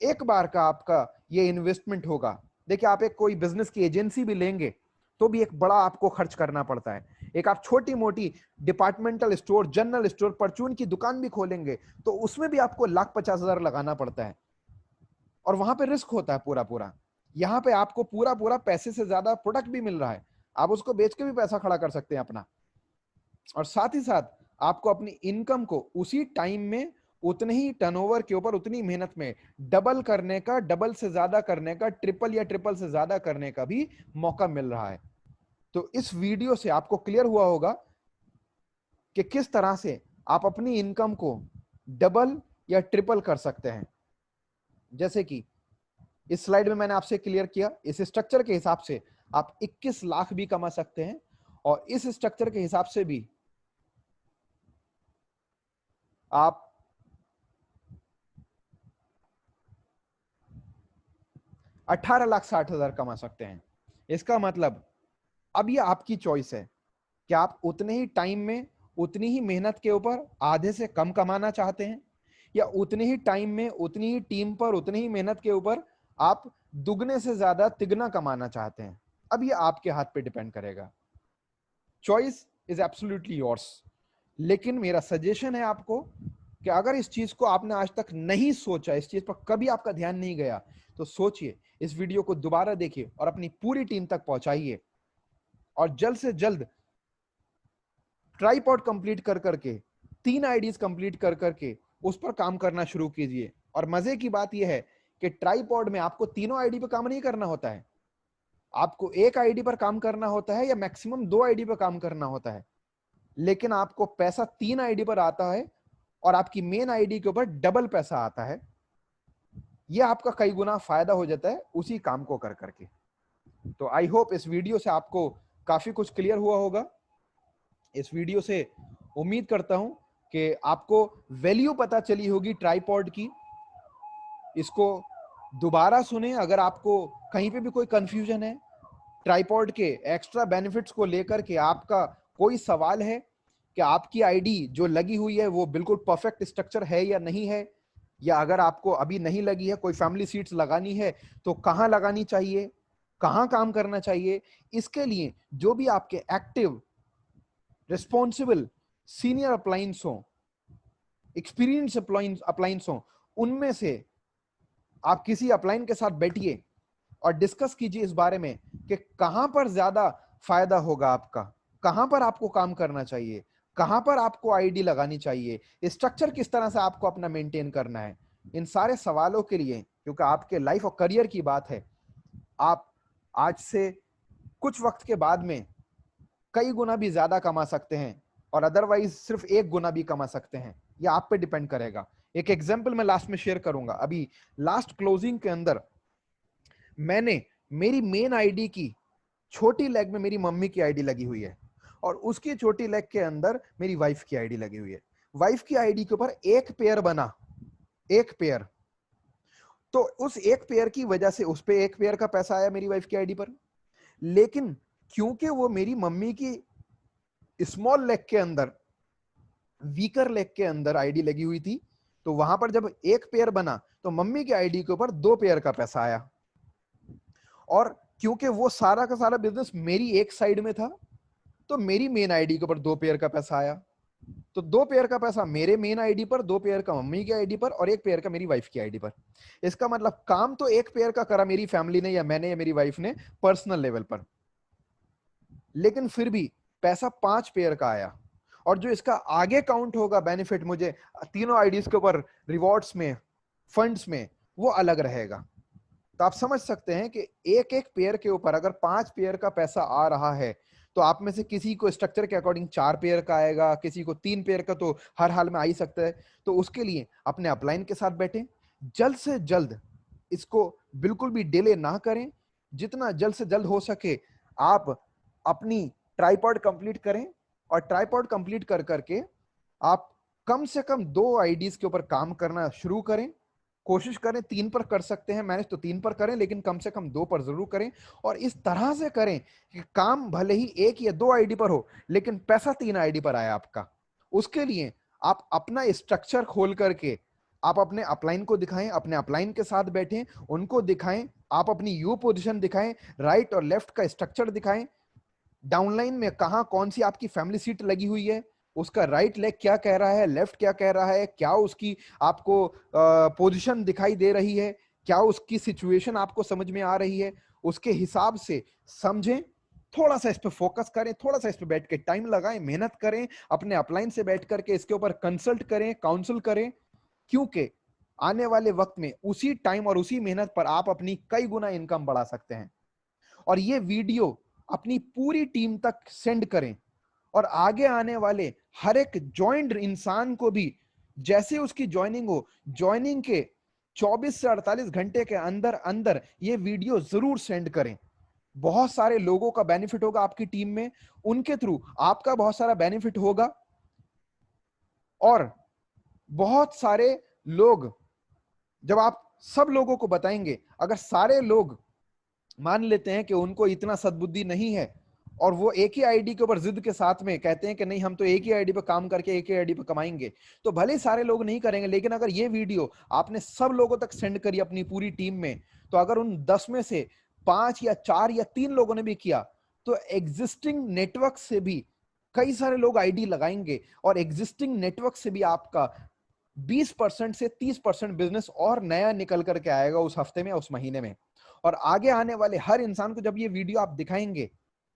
[SPEAKER 1] एक बार का आपका ये इन्वेस्टमेंट होगा। देखिए, आप एक कोई बिजनेस की एजेंसी भी लेंगे तो भी एक बड़ा आपको खर्च करना पड़ता है। एक आप छोटी मोटी डिपार्टमेंटल स्टोर, जनरल स्टोर, परचून की दुकान भी खोलेंगे तो उसमें भी आपको 1,50,000 लगाना पड़ता है, और वहां पे रिस्क होता है पूरा पूरा। यहाँ पे आपको पूरा पूरा पैसे से ज्यादा प्रोडक्ट भी मिल रहा है, आप उसको बेच के भी पैसा खड़ा कर सकते हैं अपना, और साथ ही साथ आपको अपनी इनकम को उसी टाइम में उतने ही टर्नओवर के ऊपर उतनी मेहनत में डबल करने का, डबल से ज्यादा करने का, ट्रिपल या ट्रिपल से ज्यादा करने का भी मौका मिल रहा है। तो इस वीडियो से आपको क्लियर हुआ होगा कि किस तरह से आप अपनी इनकम को डबल या ट्रिपल कर सकते हैं। जैसे कि इस स्लाइड में मैंने आपसे क्लियर किया, इस स्ट्रक्चर के हिसाब से आप 21 लाख भी कमा सकते हैं, और इस स्ट्रक्चर के हिसाब से भी आप 18,60,000 कमा सकते हैं। इसका मतलब अब ये आपकी चॉइस है कि आप उतने ही टाइम में उतनी ही मेहनत के ऊपर आधे से कम कमाना चाहते हैं, या उतने ही टाइम में उतनी ही टीम पर उतनी ही मेहनत के ऊपर आप दुगने से ज्यादा तिगना कमाना चाहते हैं। अब ये आपके हाथ पे डिपेंड करेगा। Choice is absolutely yours. लेकिन मेरा सजेशन है आपको कि अगर इस चीज को आपने आज तक नहीं सोचा, इस चीज पर कभी आपका ध्यान नहीं गया, तो सोचिए, इस वीडियो को दोबारा देखिए और अपनी पूरी टीम तक पहुंचाइए, और जल्द से जल्द ट्राइपॉड कंप्लीट कर करके 3 आईडीज कंप्लीट कर करके उस पर काम करना शुरू कीजिए। और मजे की बात यह है कि ट्राइपॉड में आपको तीनों आईडी पर काम नहीं करना होता है, आपको एक आईडी पर काम करना होता है या मैक्सिमम 2 आईडी पर काम करना होता है, लेकिन आपको पैसा 3 आईडी पर आता है और आपकी मेन आईडी के ऊपर डबल पैसा आता है। यह आपका कई गुना फायदा हो जाता है उसी काम को कर करके। तो आई होप इस वीडियो से आपको काफी कुछ क्लियर हुआ होगा। इस वीडियो से उम्मीद करता हूं कि आपको वैल्यू पता चली होगी ट्राइपॉड की। इसको दोबारा सुने अगर आपको कहीं पे भी कोई कंफ्यूजन है, ट्राइपॉड के एक्स्ट्रा बेनिफिट्स को लेकर के आपका कोई सवाल है कि आपकी आईडी जो लगी हुई है वो बिल्कुल परफेक्ट स्ट्रक्चर है या नहीं है, या अगर आपको अभी नहीं लगी है, कोई फैमिली सीट्स लगानी है तो कहां लगानी चाहिए, कहां काम करना चाहिए, इसके लिए जो भी आपके एक्टिव, रिस्पॉन्सिबल सीनियर अप्लायंस हो, एक्सपीरियंस अप्लायंस हो, उनमें से आप किसी अपलाइन के साथ बैठिए और डिस्कस कीजिए इस बारे में कि कहां पर ज्यादा फायदा होगा आपका, कहां पर आपको काम करना चाहिए, कहां पर आपको आईडी लगानी चाहिए, स्ट्रक्चर किस तरह से आपको अपना मेंटेन करना है। इन सारे सवालों के लिए, क्योंकि आपके लाइफ और करियर की बात है, आप आज से कुछ वक्त के बाद में कई गुना भी ज्यादा कमा सकते हैं, और अदरवाइज सिर्फ 1 गुना भी कमा सकते हैं। यह आप पे डिपेंड करेगा। एक एग्जांपल मैं लास्ट में शेयर करूंगा। अभी लास्ट क्लोजिंग के अंदर मैंने मेरी मेन आईडी की छोटी लेग में मेरी मम्मी की आईडी लगी हुई है, और उसकी छोटी लेग के अंदर मेरी वाइफ की आईडी लगी हुई है। वाइफ की आईडी के ऊपर एक पेयर बना, एक पेयर, तो उस एक पेयर की वजह से उस पे एक पेयर का पैसा आया मेरी वाइफ की आईडी पर। लेकिन क्योंकि वो मेरी मम्मी की स्मॉल लेग के अंदर, वीकर लेग के अंदर आईडी लगी हुई थी, तो वहां पर जब एक पेयर बना तो मम्मी के आईडी के ऊपर 2 पेयर का पैसा आया। और क्योंकि वो सारा का सारा बिजनेस मेरी एक साइड में था, तो मेरी मेन आईडी के ऊपर 2 पेयर का पैसा आया। तो 2 पेयर का पैसा मेरे मेन आईडी पर, 2 पेयर का मम्मी की आईडी पर, और 1 पेयर का मेरी वाइफ की आईडी पर। इसका मतलब काम तो 1 पेयर का करा मेरी फैमिली ने, या मैंने, या मेरी वाइफ ने पर्सनल लेवल पर, लेकिन फिर भी पैसा 5 पेयर का आया। और जो इसका आगे काउंट होगा बेनिफिट मुझे तीनों आईडीज के ऊपर, रिवॉर्ड्स में, फंड्स में, वो अलग रहेगा। तो आप समझ सकते हैं कि एक एक पेयर के ऊपर अगर 5 पेयर का पैसा आ रहा है, तो आप में से किसी को स्ट्रक्चर के अकॉर्डिंग 4 पेयर का आएगा, किसी को 3 पेयर का, तो हर हाल में आ ही सकता है। तो उसके लिए अपने अपलाइन के साथ बैठें, जल्द से जल्द इसको बिल्कुल भी डिले ना करें, जितना जल्द से जल्द हो सके आप अपनी ट्राइपॉड कंप्लीट करें, और ट्राइपॉड कंप्लीट कर करके आप कम से कम 2 आईडीज के ऊपर काम करना शुरू करें। कोशिश करें 3 पर कर सकते हैं मैनेज तो 3 पर करें, लेकिन कम से कम 2 पर जरूर करें। और इस तरह से करें कि काम भले ही 1 या 2 आईडी पर हो, लेकिन पैसा 3 आईडी पर आए आपका। उसके लिए आप अपना स्ट्रक्चर खोल करके आप अपने अपलाइन को दिखाएं, अपने अपलाइन के साथ बैठें, उनको दिखाएं, आप अपनी यू पोजीशन दिखाएं, राइट और लेफ्ट का स्ट्रक्चर दिखाएं, डाउनलाइन में कहां कौन सी आपकी फैमिली सीट लगी हुई है, उसका राइट लेग क्या कह रहा है, लेफ्ट क्या कह रहा है, क्या उसकी आपको पोजीशन दिखाई दे रही है, क्या उसकी सिचुएशन आपको समझ में आ रही है, उसके हिसाब से समझें। थोड़ा सा इस पे फोकस करें, थोड़ा सा इस पे बैठ के टाइम लगाएं, मेहनत करें, अपने अपलाइन से बैठ करके इसके ऊपर कंसल्ट करें, काउंसिल करें, क्योंकि आने वाले वक्त में उसी टाइम और उसी मेहनत पर आप अपनी कई गुना इनकम बढ़ा सकते हैं। और ये वीडियो अपनी पूरी टीम तक सेंड करें, और आगे आने वाले हर एक ज्वाइंट इंसान को भी जैसे उसकी ज्वाइनिंग हो, ज्वाइनिंग के 24 से 48 घंटे के अंदर अंदर ये वीडियो जरूर सेंड करें। बहुत सारे लोगों का बेनिफिट होगा आपकी टीम में, उनके थ्रू आपका बहुत सारा बेनिफिट होगा। और बहुत सारे लोग, जब आप सब लोगों को बताएंगे, अगर सारे लोग मान लेते हैं कि उनको इतना सद्बुद्धि नहीं है और वो एक ही आईडी के ऊपर जिद के साथ में कहते हैं कि नहीं हम तो एक ही आईडी पे काम करके एक ही आईडी पे कमाएंगे, तो भले सारे लोग नहीं करेंगे, लेकिन अगर ये वीडियो आपने सब लोगों तक सेंड करी अपनी पूरी टीम में, तो अगर उन 10 में से 5 या 4 या 3 लोगों ने भी किया, तो एग्जिस्टिंग नेटवर्क से भी कई सारे लोग आईडी लगाएंगे, और एग्जिस्टिंग नेटवर्क से भी आपका 20% से 30% बिजनेस और नया निकल करके आएगा उस हफ्ते में, उस महीने में। और आगे आने वाले हर इंसान को जब ये वीडियो आप दिखाएंगे,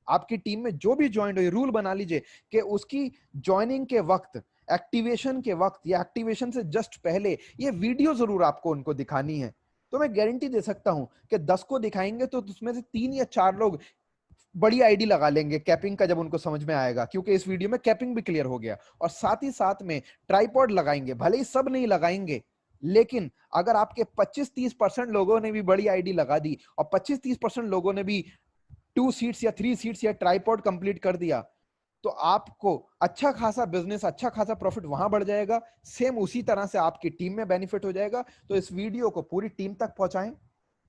[SPEAKER 1] आपकी टीम में जो भी ज्वाइन हो, रूल बना लीजिए कि उसकी ज्वाइनिंग के वक्त, एक्टिवेशन के वक्त या एक्टिवेशन से जस्ट पहले ये वीडियो जरूर आपको उनको दिखानी है। तो मैं गारंटी दे सकता हूं कि 10 को दिखाएंगे तो उसमें से 3 या 4 लोग बड़ी आईडी लगा लेंगे कैपिंग का, जब उनको समझ में आएगा, क्योंकि इस वीडियो में कैपिंग भी क्लियर हो गया। और साथ ही साथ में ट्राइपॉड लगाएंगे, भले ही सब नहीं लगाएंगे, लेकिन अगर आपके 25-30% लोगों ने भी बड़ी आईडी लगा दी और 25-30% लोगों ने भी 2 सीट्स या 3 सीट्स या ट्राइपॉड कंप्लीट कर दिया, तो आपको अच्छा खासा बिजनेस, अच्छा खासा प्रॉफिट वहां बढ़ जाएगा। सेम उसी तरह से आपकी टीम में बेनिफिट हो जाएगा। तो इस वीडियो को पूरी टीम तक पहुंचाएं,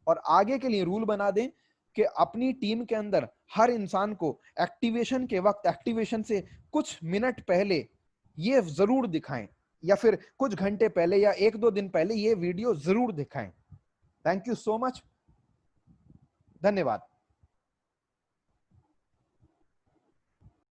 [SPEAKER 1] और आगे के लिए रूल बना दें कि अपनी टीम के अंदर हर इंसान को एक्टिवेशन के वक्त, एक्टिवेशन से कुछ मिनट पहले ये जरूर दिखाएं, या फिर कुछ घंटे पहले या 1-2 दिन पहले ये वीडियो जरूर दिखाएं। थैंक यू सो मच, धन्यवाद।